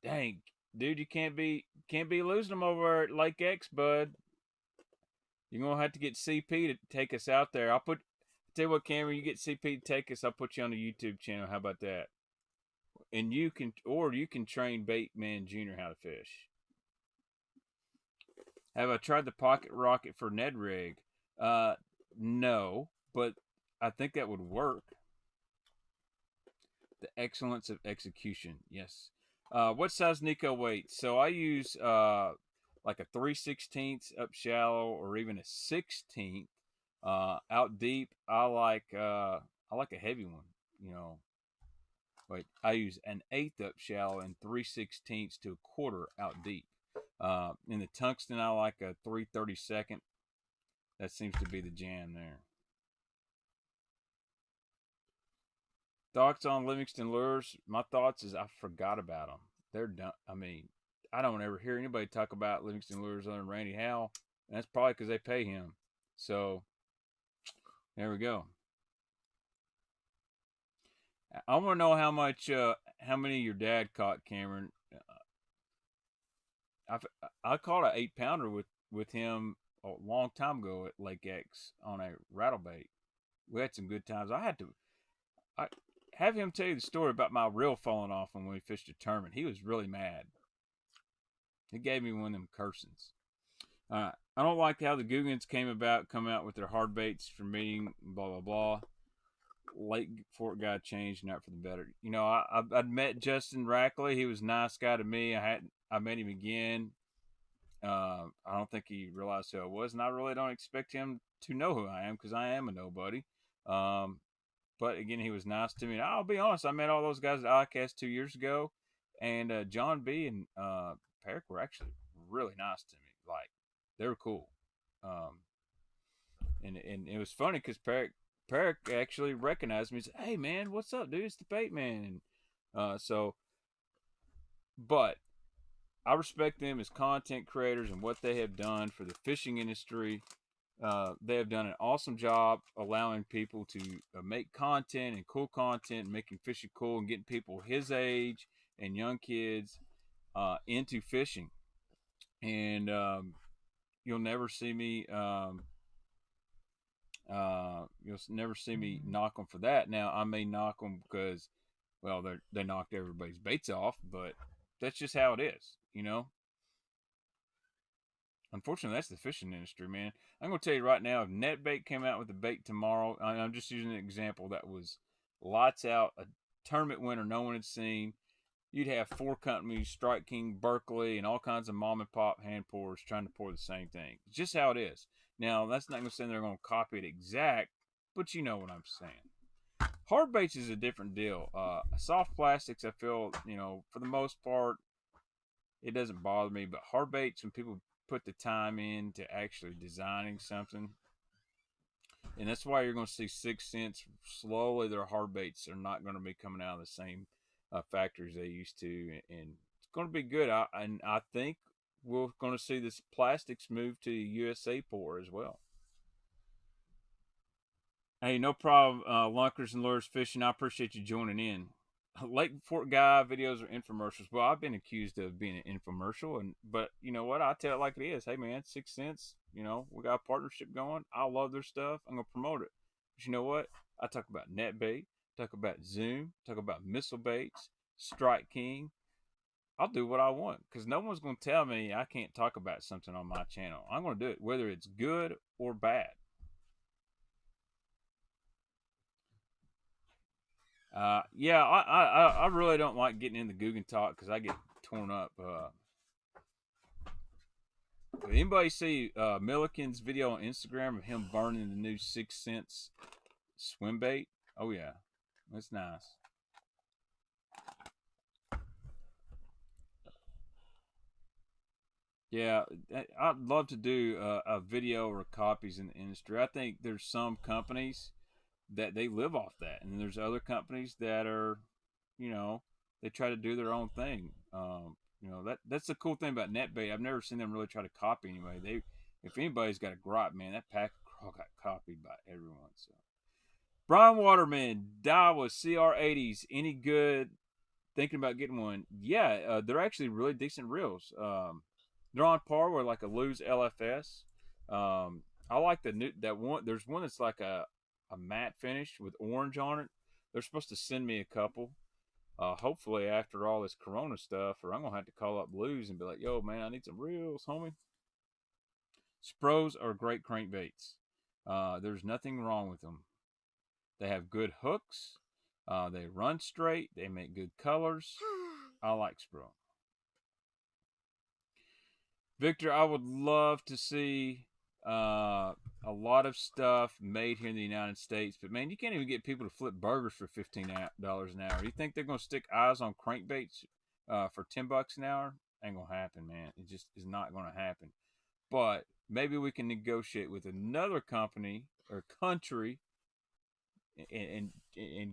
Dang, dude, you can't be losing them over at Lake X, bud. You're gonna have to get CP to take us out there. Tell you what, Cameron, you get CP to take us, I'll put you on the YouTube channel. How about that? And you can train Baitman Jr. how to fish. Have I tried the pocket rocket for Ned rig? No, but I think that would work. The excellence of execution, yes. What size Niko weight? So I use like a 3/16 up shallow, or even a 1/16 out deep. I like a heavy one. Wait, I use an 1/8 up shallow and 3/16 to a 1/4 out deep. In the tungsten, I like a 3/32. That seems to be the jam there. Thoughts on Livingston lures? My thoughts is I forgot about them. They're done. I mean, I don't ever hear anybody talk about Livingston lures other than Randy Howell, and that's probably because they pay him. So there we go. I want to know how many your dad caught, Cameron. I caught an 8-pounder with him a long time ago at Lake X on a rattlebait. We had some good times. I have him tell you the story about my reel falling off when we fished a tournament. He was really mad. He gave me one of them cursings. I don't like how the Guggens come out with their hard baits for meeting, blah, blah, blah. Lake Fort guy changed, not for the better. I'd met Justin Rackley. He was a nice guy to me. I met him again. I don't think he realized who I was, and I really don't expect him to know who I am because I am a nobody. But again, he was nice to me. And I'll be honest, I met all those guys at ICAST 2 years ago, and John B. and Peric were actually really nice to me. Like, they were cool. And it was funny because Peric actually recognized me and said, "Hey, man, what's up, dude? It's the Baitman." And but I respect them as content creators and what they have done for the fishing industry. They have done an awesome job allowing people to make content and cool content, and making fishing cool, and getting people his age and young kids into fishing. And you'll never see me knock them for that. Now, I may knock them because, well, they knocked everybody's baits off, but that's just how it is, Unfortunately, that's the fishing industry, man. I'm going to tell you right now, if NetBait came out with a bait tomorrow, I'm just using an example that was lights out, a tournament winner no one had seen, you'd have 4 companies, Strike King, Berkeley, and all kinds of mom and pop hand pourers trying to pour the same thing. It's just how it is. Now, that's not going to say they're going to copy it exact, but you know what I'm saying. Hard baits is a different deal. Soft plastics, I feel, for the most part, it doesn't bother me. But hard baits, when people put the time into actually designing something, and that's why you're going to see 6 cents slowly. Their hard baits are not going to be coming out of the same factories they used to, and it's going to be good. I think we're going to see this plastics move to USA pour as well. Hey, no problem, Lunkers and Lures Fishing. I appreciate you joining in. Lake Fort guy videos or infomercials. Well, I've been accused of being an infomercial, but you know what? I tell it like it is. Hey, man, 6 cents. We got a partnership going. I love their stuff. I'm gonna promote it. But you know what? I talk about NetBait, talk about Zoom, talk about missile baits, Strike King. I'll do what I want because no one's going to tell me I can't talk about something on my channel. I'm going to do it whether it's good or bad. Yeah, I really don't like getting into Guggen talk because I get torn up. Did anybody see Milliken's video on Instagram of him burning the new 6 cents swim bait? Oh yeah, that's nice. Yeah, I'd love to do a video or copies in the industry. I think there's some companies that they live off that, and there's other companies that are, you know, they try to do their own thing. That's the cool thing about NetBait. I've never seen them really try to copy anybody. If anybody's got a gripe, man, that pack got copied by everyone. So, Brian Waterman, Daiwa CR80s, any good? Thinking about getting one? Yeah, they're actually really decent reels. They're on par with like a Lose LFS. I like the new that one. There's one that's like a matte finish with orange on it. They're supposed to send me a couple. Hopefully after all this Corona stuff, or I'm gonna have to call up Lose and be like, "Yo, man, I need some reels, homie." Spros are great crankbaits. There's nothing wrong with them. They have good hooks. They run straight. They make good colors. I like Spro. Victor, I would love to see a lot of stuff made here in the United States, but man, you can't even get people to flip burgers for $15 an hour. You think they're gonna stick eyes on crankbaits for $10 an hour? Ain't gonna happen, man. It just is not gonna happen. But maybe we can negotiate with another company or country and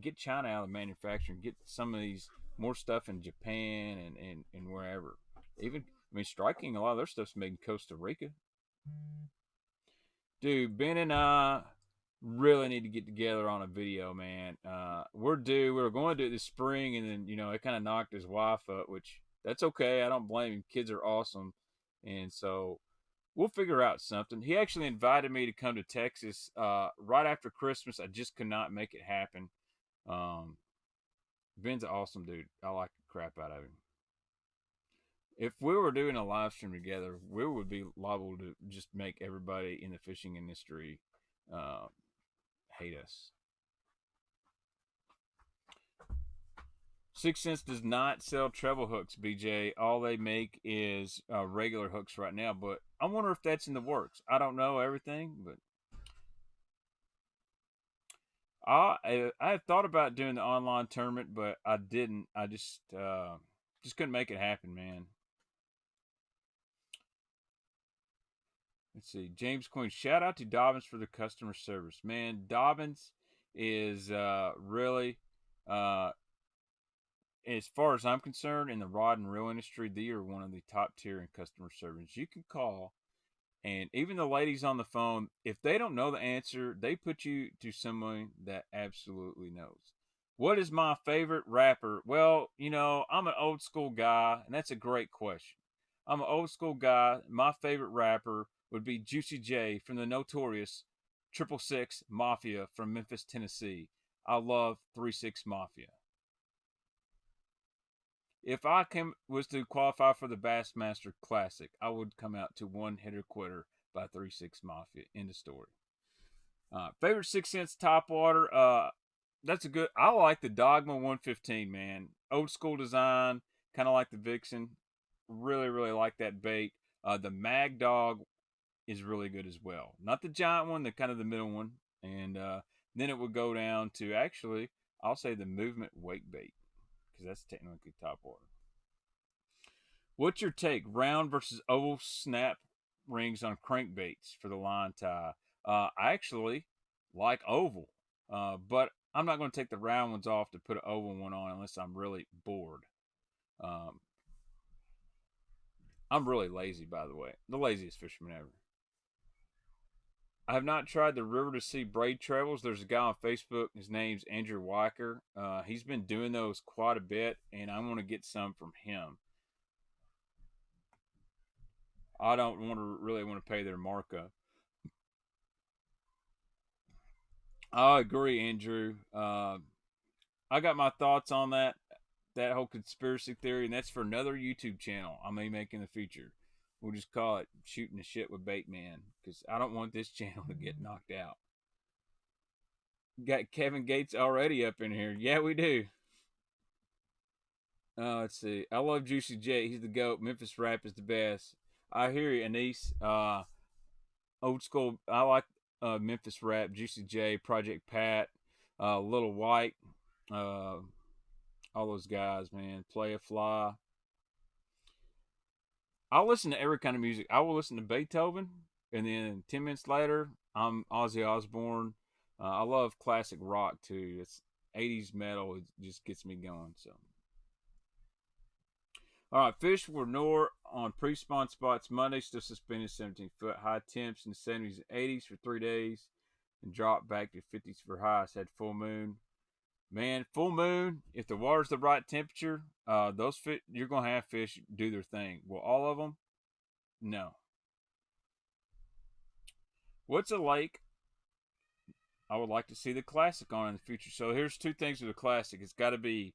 get China out of manufacturing, get some of these more stuff in Japan and wherever. Even I mean, striking a lot of their stuff's made in Costa Rica. Dude, Ben and I really need to get together on a video, man. We're due. We were going to do it this spring, and then it kind of knocked his wife up, which that's okay. I don't blame him. Kids are awesome, and so we'll figure out something. He actually invited me to come to Texas right after Christmas. I just could not make it happen. Ben's an awesome dude. I like the crap out of him. If we were doing a live stream together, we would be liable to just make everybody in the fishing industry hate us. 6 Cents does not sell treble hooks, BJ. All they make is regular hooks right now, but I wonder if that's in the works. I don't know everything, but I had thought about doing the online tournament, but I didn't. I just couldn't make it happen, man. Let's see. James Queen, shout out to Dobbins for the customer service. Man, Dobbins is really, as far as I'm concerned, in the rod and reel industry, they are one of the top tier in customer service. You can call, and even the ladies on the phone, if they don't know the answer, they put you to someone that absolutely knows. What is my favorite rapper? Well, I'm an old school guy, and that's a great question. I'm an old school guy. My favorite rapper would be Juicy J from the notorious 666 Mafia from Memphis, Tennessee. I love 3-6 Mafia. If I was to qualify for the Bassmaster Classic, I would come out to One Hitter Quitter by 3-6 Mafia. End of story. Favorite 6 Cents top water. That's a good. I like the Dogma 115, man. Old school design, kind of like the Vixen. Really, really like that bait. The Mag Dog is really good as well. Not the giant one, the kind of the middle one. And then it would go down to actually, I'll say the Movement Wake Bait because that's technically top water. What's your take? Round versus oval snap rings on crankbaits for the line tie. I actually like oval, but I'm not going to take the round ones off to put an oval one on unless I'm really bored. I'm really lazy, by the way. The laziest fisherman ever. I have not tried the river to sea braid trebles. There's a guy on Facebook. His name's Andrew Weicker. He's been doing those quite a bit, and I want to get some from him. I don't really want to pay their markup. I agree, Andrew. I got my thoughts on that. that whole conspiracy theory, and that's for another YouTube channel I may make in the future. We'll just call it Shooting the Shit with Baitman, because I don't want this channel to get knocked out. Got Kevin Gates already up in here. Yeah, we do. Let's see. I love Juicy J. He's the GOAT. Memphis rap is the best. I hear you, Anise. Old school. I like Memphis rap. Juicy J, Project Pat, Little White, all those guys, man. Play a Fly. I'll listen to every kind of music. I will listen to Beethoven, and then 10 minutes later, I'm Ozzy Osbourne. I love classic rock too. It's 80s metal. It just gets me going. So. All right, fish were Nor on pre-spawn spots Monday, still suspended 17-foot. High temps in the 70s and 80s for 3 days, and dropped back to 50s for highs. Had full moon. Man, full moon. If the water's the right temperature, those fish, you're gonna have fish do their thing. Well, all of them, no. What's a lake I would like to see the classic on in the future? So here's two things with the classic. It's got to be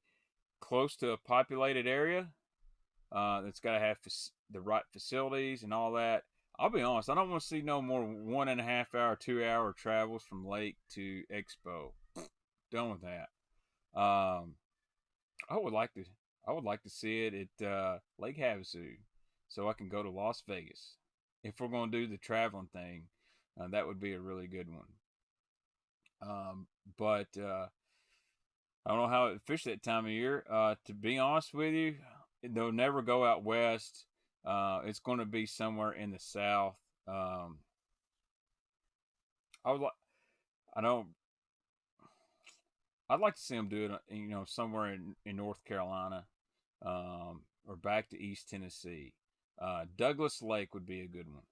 close to a populated area. It's got to have the right facilities and all that. I'll be honest, I don't want to see no more 1.5 hour, 2 hour travels from lake to expo. Done with that. I would like to see it at Lake Havasu, so I can go to Las Vegas. If we're going to do the traveling thing, that would be a really good one. But I don't know how it fish that time of year. To be honest with you, they'll never go out west. It's going to be somewhere in the south. I would like. I don't. I'd like to see them do it, somewhere in North Carolina, or back to East Tennessee. Douglas Lake would be a good one.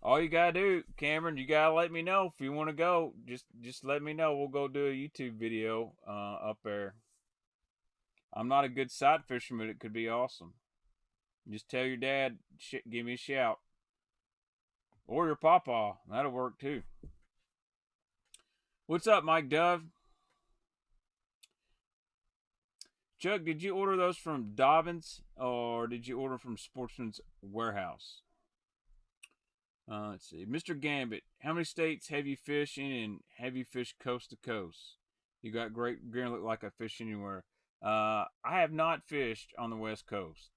All you gotta do, Cameron, you gotta let me know if you want to go. Just let me know. We'll go do a YouTube video up there. I'm not a good sight fisherman, but it could be awesome. Just tell your dad, give me a shout, or your papa. That'll work too. What's up, Mike Dove? Chuck, did you order those from Dobbins or did you order from Sportsman's Warehouse? Let's see. Mr. Gambit, how many states have you fished in and have you fished coast to coast? You got great gear and look like I fish anywhere. I have not fished on the West Coast.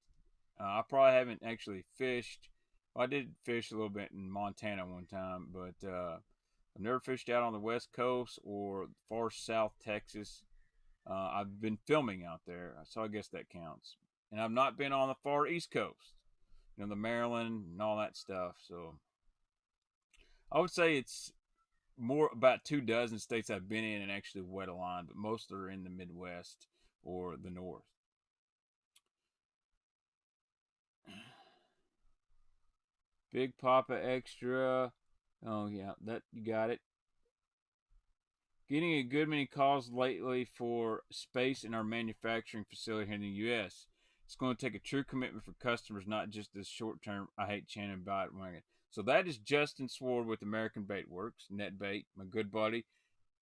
I probably haven't actually fished. Well, I did fish a little bit in Montana one time, but I've never fished out on the West Coast or far south Texas. I've been filming out there, so I guess that counts. And I've not been on the far East Coast, the Maryland and all that stuff. So I would say it's more about 24 states I've been in and actually wet a line, but most are in the Midwest or the North. Big Papa Extra. Oh yeah, that you got it. Getting a good many calls lately for space in our manufacturing facility here in the U.S. It's going to take a true commitment for customers, not just this short term. I hate Shannon Baitman. So that is Justin Sword with American Bait Works, Net Bait, my good buddy.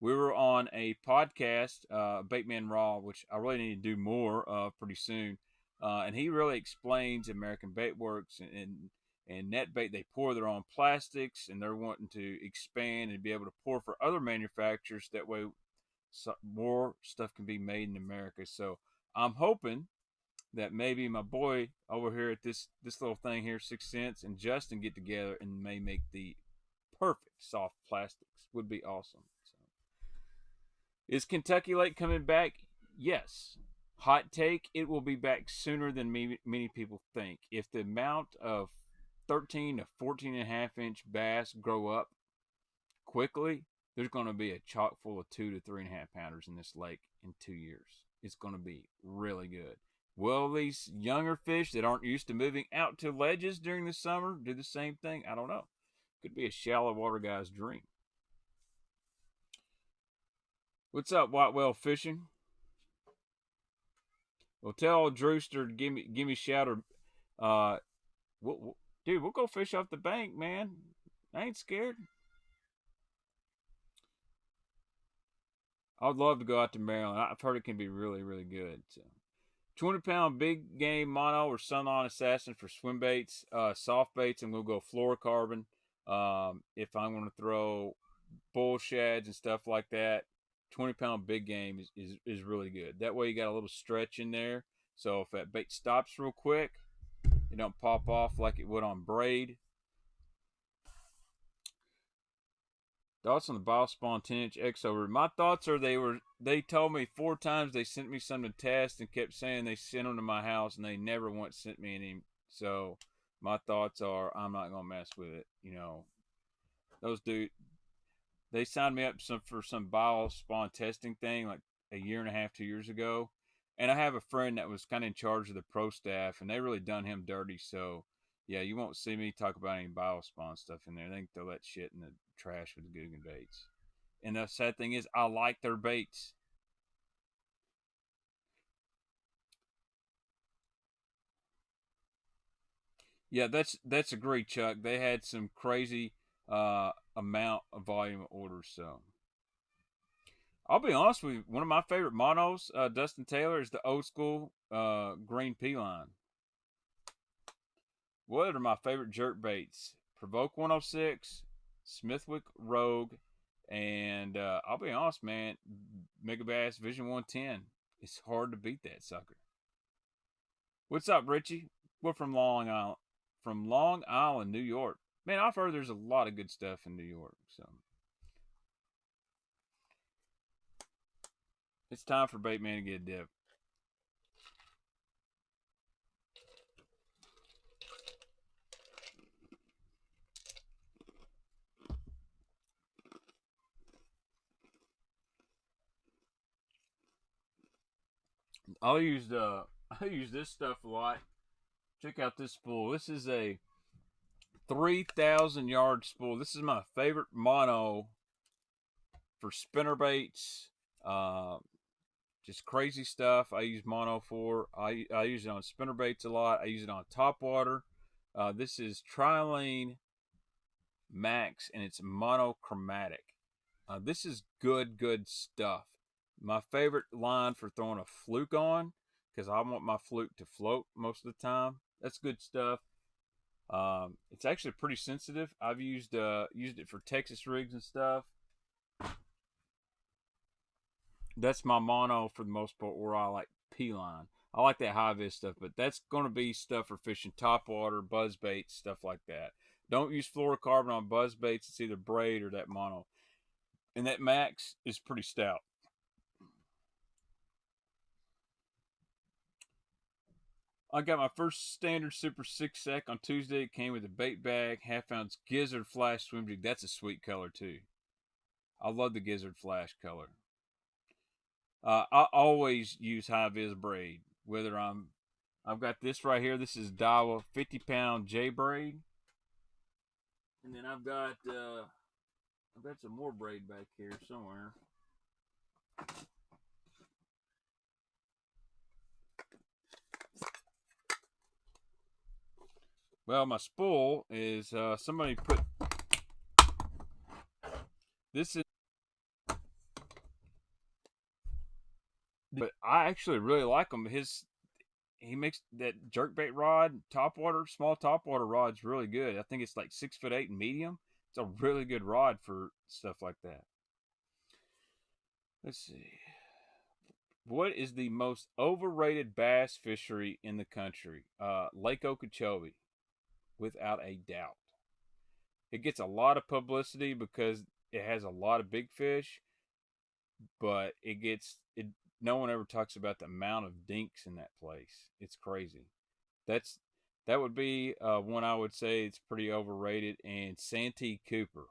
We were on a podcast, Baitman Raw, which I really need to do more of pretty soon. And he really explains American Bait Works and Net Bait. They pour their own plastics, and they're wanting to expand and be able to pour for other manufacturers. That way, more stuff can be made in America. So I'm hoping that maybe my boy over here at this little thing here, 6 Cents, and Justin get together and may make the perfect soft plastics. Would be awesome. So, is Kentucky Lake coming back? Yes. Hot take, it will be back sooner than many people think. If the amount of 13 to 14 and a half inch bass grow up quickly, there's going to be a chock full of 2 to 3.5 pounders in this lake in 2 years. It's going to be really good. Will these younger fish that aren't used to moving out to ledges during the summer do the same thing? I don't know. Could be a shallow water guy's dream. What's up, White Whale Fishing? Well, tell Drewster to give me a shout or dude, we'll go fish off the bank, man. I ain't scared. I'd love to go out to Maryland. I've heard it can be really, really good. So, 20-pound big game mono or sunline assassin for swim baits, soft baits. I'm gonna go fluorocarbon. If I'm gonna throw bull shads and stuff like that, 20-pound big game is really good. That way you got a little stretch in there. So if that bait stops real quick, it don't pop off like it would on braid. Thoughts on the Biospawn 10-inch X over? My thoughts are they told me 4 times they sent me some to test and kept saying they sent them to my house and they never once sent me any. So my thoughts are I'm not gonna mess with it. You know, those dude they signed me up for some Biospawn testing thing like a year and a half, 2 years ago. And I have a friend that was kind of in charge of the pro staff, and they really done him dirty. So, yeah, you won't see me talk about any Biospawn stuff in there. They can throw that shit in the trash with the Guggen baits. And the sad thing is, I like their baits. Yeah, that's a great Chuck. They had some crazy amount of volume of orders. So I'll be honest with you. One of my favorite monos, Dustin Taylor, is the old school green P line. What are my favorite jerk baits? Provoke 106, Smithwick Rogue, and I'll be honest, man, Megabass Vision 110. It's hard to beat that sucker. What's up, Richie? We're from Long Island, New York. Man, I've heard there's a lot of good stuff in New York. So it's time for Baitman to get a dip. I'll use I use this stuff a lot. Check out this spool. This is a 3,000 yard spool. This is my favorite mono for spinner baits. Just crazy stuff. I use mono for. I use it on spinner baits a lot. I use it on top water. This is Trilene Max, and it's monochromatic. This is good stuff. My favorite line for throwing a fluke on, because I want my fluke to float most of the time. That's good stuff. It's actually pretty sensitive. I've used it for Texas rigs and stuff. That's my mono for the most part where I like P-line. I like that high vis stuff, but that's going to be stuff for fishing top water, buzz baits, stuff like that. Don't use fluorocarbon on buzz baits. It's either braid or that mono. And that Max is pretty stout. I got my first standard Super 6 sec on Tuesday. It came with a bait bag, half-ounce Gizzard Flash swim jig. That's a sweet color, too. I love the Gizzard Flash color. I always use high vis braid. Whether I've got this right here. This is Daiwa 50-pound J braid, and then I've got some more braid back here somewhere. Well, my spool is somebody put this is. But I actually really like him. He makes that jerkbait rod, small topwater rod's really good. I think it's like 6'8" and medium. It's a really good rod for stuff like that. Let's see. What is the most overrated bass fishery in the country? Lake Okeechobee, without a doubt. It gets a lot of publicity because it has a lot of big fish, but no one ever talks about the amount of dinks in that place. It's crazy. That would be one I would say it's pretty overrated. And Santee Cooper.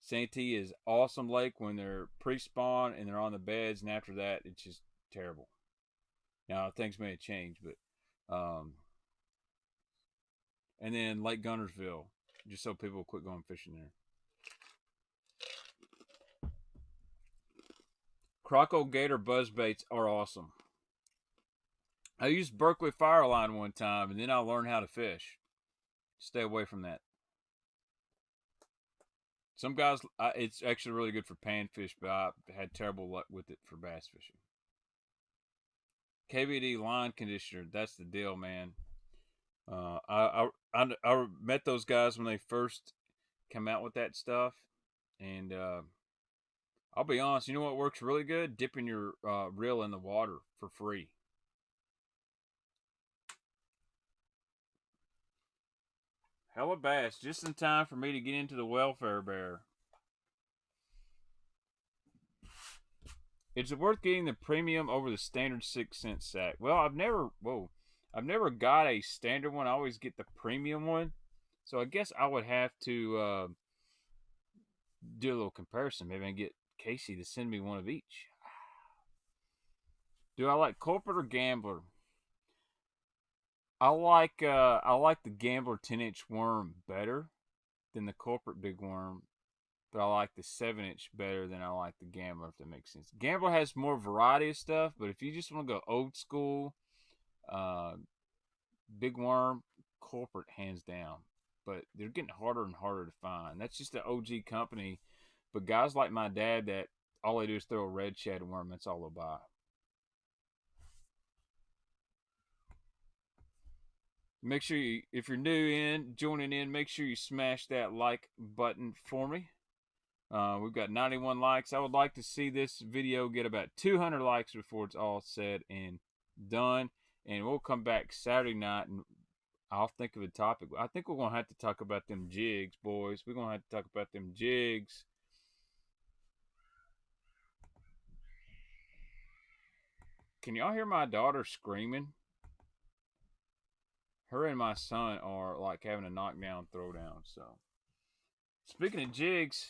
Santee is awesome lake when they're pre-spawn and they're on the beds, and after that it's just terrible. Now things may have changed, but and then Lake Gunnersville, just so people quit going fishing there. Croco Gator buzz baits are awesome. I used Berkeley Fireline one time, and then I learned how to fish. Stay away from that. Some guys, it's actually really good for panfish, but I had terrible luck with it for bass fishing. KVD line conditioner, that's the deal, man. I met those guys when they first come out with that stuff, and I'll be honest. You know what works really good? Dipping your reel in the water for free. Hella bass, just in time for me to get into the welfare bear. Is it worth getting the premium over the standard 6-cent sack? Well, I've never got a standard one. I always get the premium one. So I guess I would have to do a little comparison. Maybe I can get Casey to send me one of each. Do I like corporate or gambler? I like the gambler 10-inch worm better than the corporate big worm, but I like the 7-inch better than I like the gambler, if that makes sense. Gambler has more variety of stuff, but if you just want to go old school, big worm, corporate hands down. But they're getting harder and harder to find. That's just the OG company. But guys like my dad, that all they do is throw a red shad worm. That's all they'll buy. Make sure you, if you're joining in, make sure you smash that like button for me. We've got 91 likes. I would like to see this video get about 200 likes before it's all said and done. And we'll come back Saturday night and I'll think of a topic. I think we're going to have to talk about them jigs, boys. We're going to have to talk about them jigs. Can y'all hear my daughter screaming? Her and my son are like having a knockdown throwdown. So, speaking of jigs,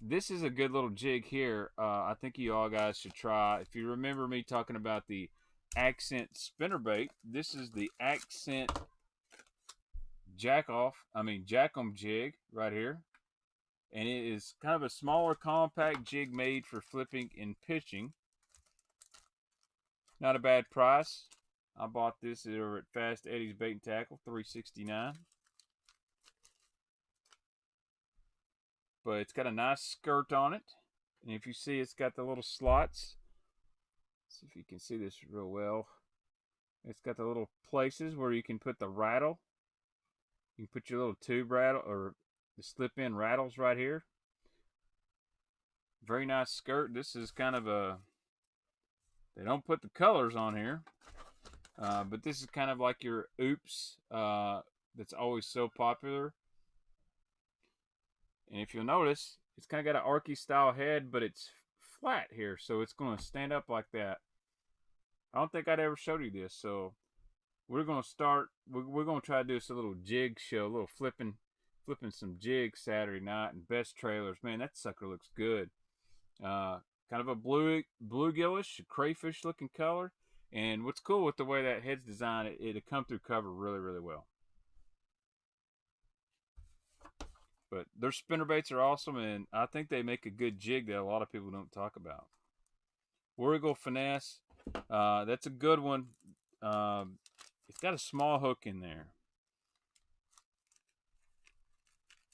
this is a good little jig here. I think you all guys should try. If you remember me talking about the accent spinnerbait, this is the accent Jackom jig right here. And it is kind of a smaller, compact jig made for flipping and pitching. Not a bad price. I bought this over at Fast Eddie's Bait and Tackle, $3.69. But it's got a nice skirt on it. And if you see, it's got the little slots. Let's see if you can see this real well. It's got the little places where you can put the rattle. You can put your little tube rattle or the slip-in rattles right here. Very nice skirt. This is kind of a... They don't put the colors on here. But this is kind of like your oops that's always so popular. And if you'll notice, it's kind of got an Arky style head, but it's flat here. So it's going to stand up like that. I don't think I'd ever showed you this. So we're going to start, we're going to try to do this a little jig show, a little flipping some jigs Saturday night and best trailers. Man, that sucker looks good. Kind of a bluegillish, crayfish looking color. And what's cool with the way that head's designed, it'll come through cover really, really well. But their spinnerbaits are awesome, and I think they make a good jig that a lot of people don't talk about. War Eagle Finesse, that's a good one. It's got a small hook in there.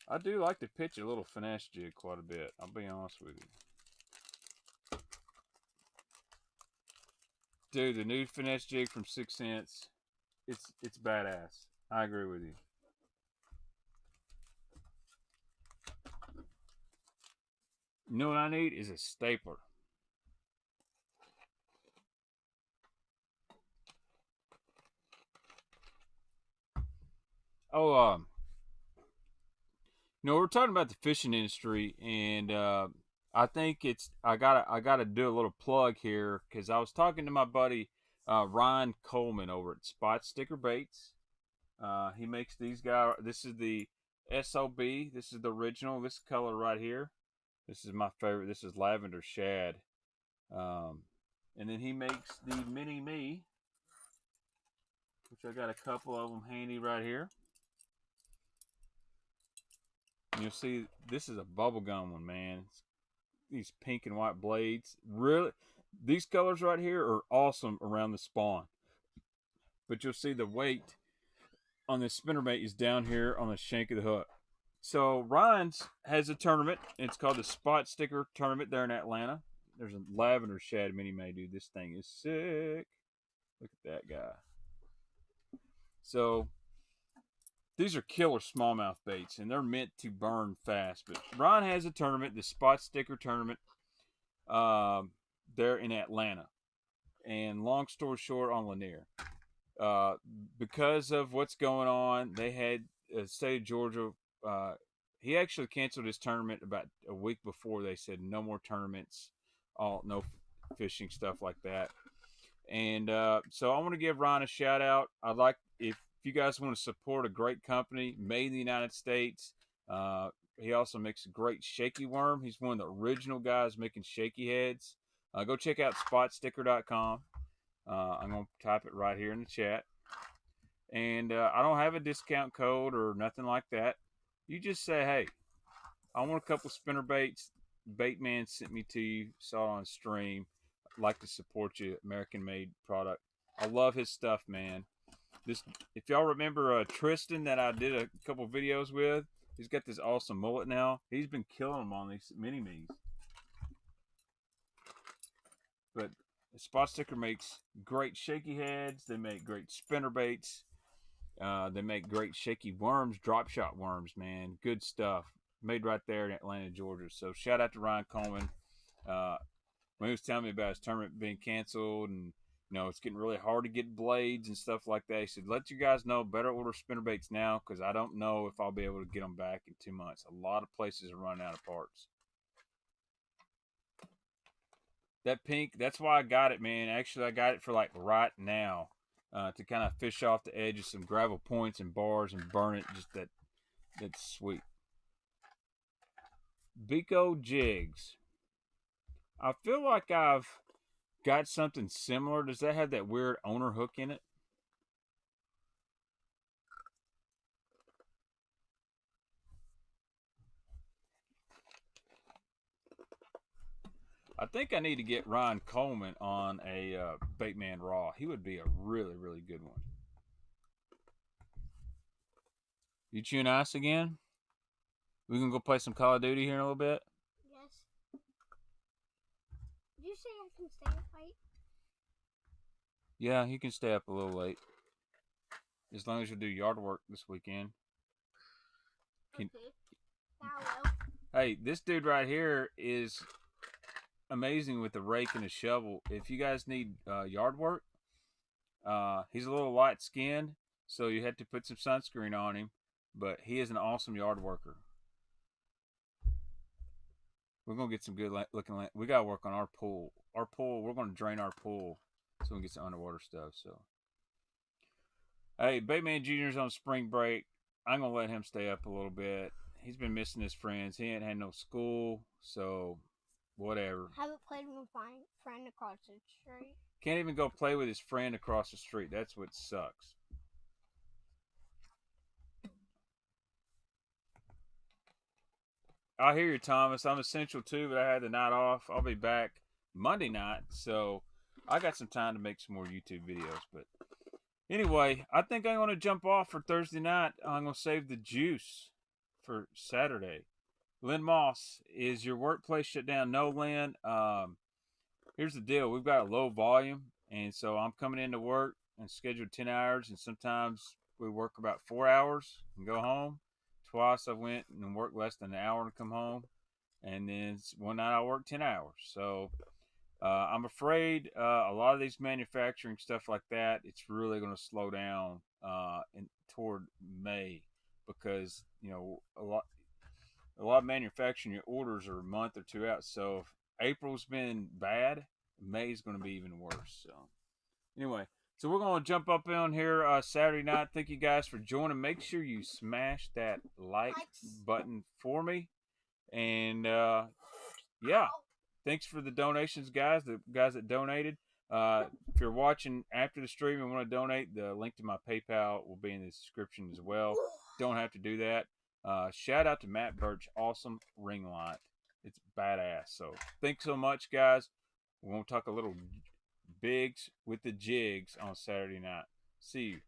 I do like to pitch a little finesse jig quite a bit, I'll be honest with you. Dude, the new finesse jig from 6 cents, it's badass. I agree with you. You know what I need is a stapler. Oh, we're talking about the fishing industry, and I think I gotta do a little plug here because I was talking to my buddy Ryan Coleman over at Spot Sticker Baits. He makes these guys. This is the SOB. This is the original. This color right here. This is my favorite. This is lavender shad. And then he makes the mini me, which I got a couple of them handy right here. And you'll see this is a bubblegum one, man. It's these pink and white blades. Really, these colors right here are awesome around the spawn. But you'll see the weight on this spinnerbait is down here on the shank of the hook. So Ryan's has a tournament. It's called the Spot Sticker Tournament there in Atlanta. There's a lavender shad mini may, dude. This thing is sick. Look at that guy. So these are killer smallmouth baits, and they're meant to burn fast. But Ryan has a tournament, the Spot Sticker Tournament, there in Atlanta. And long story short, on Lanier, because of what's going on, they had state of Georgia. He actually canceled his tournament about a week before. They said no more tournaments, no fishing stuff like that. And so I want to give Ryan a shout out. I'd like if you guys want to support a great company made in the United States. He also makes a great shaky worm. He's one of the original guys making shaky heads. Go check out spotsticker.com. I'm going to type it right here in the chat. And I don't have a discount code or nothing like that. You just say, hey, I want a couple spinner baits. Baitman sent me to you, saw it on stream. I'd like to support you, American made product. I love his stuff, man. This, if y'all remember Tristan that I did a couple videos with, he's got this awesome mullet now. He's been killing them on these mini-me's. But Spot Sticker makes great shaky heads. They make great spinner baits. They make great shaky worms, drop shot worms, man. Good stuff. Made right there in Atlanta, Georgia. So shout out to Ryan Coleman. When he was telling me about his tournament being canceled and it's getting really hard to get blades and stuff like that, he said, let you guys know, better order spinner baits now because I don't know if I'll be able to get them back in 2 months. A lot of places are running out of parts. That pink, that's why I got it, man. Actually, I got it for like right now to kind of fish off the edge of some gravel points and bars and burn it. Just that's sweet. Biko Jigs. I feel like I've got something similar. Does that have that weird owner hook in it? I think I need to get Ryan Coleman on a Baitman Raw. He would be a really, really good one. You chewing ice again? We can go play some Call of Duty here in a little bit? Yes. Did you say I can stay up late? Yeah, you can stay up a little late. As long as you do yard work this weekend. Okay. I will. Hey, this dude right here is amazing with the rake and the shovel. If you guys need yard work, he's a little light skinned, so you had to put some sunscreen on him, but he is an awesome yard worker. We're gonna get some good looking land. We gotta work on our pool. We're gonna drain our pool so we can get some underwater stuff. So, hey, Baitman Junior's on spring break. I'm gonna let him stay up a little bit. He's been missing his friends. He ain't had no school, so whatever. Haven't played with my friend across the street. Can't even go play with his friend across the street. That's what sucks. I hear you, Thomas. I'm essential too, but I had the night off. I'll be back Monday night, so I got some time to make some more YouTube videos. But anyway, I think I'm going to jump off for Thursday night. I'm going to save the juice for Saturday. Lynn Moss, is your workplace shut down? No, Lynn. Here's the deal. We've got a low volume, and so I'm coming into work and scheduled 10 hours, and sometimes we work about 4 hours and go home. Twice I went and worked less than an hour to come home, and then one night I worked 10 hours. So I'm afraid a lot of these manufacturing stuff like that, it's really going to slow down toward May because a lot of manufacturing, your orders are a month or two out. So if April's been bad, May's going to be even worse. So anyway. So we're going to jump up on here Saturday night. Thank you guys for joining. Make sure you smash that like button for me. And, yeah, thanks for the donations, guys, the guys that donated. If you're watching after the stream and want to donate, the link to my PayPal will be in the description as well. Don't have to do that. Shout out to Matt Birch. Awesome ring light. It's badass. So thanks so much, guys. We're going to talk a little bigs with the jigs on Saturday night. See you.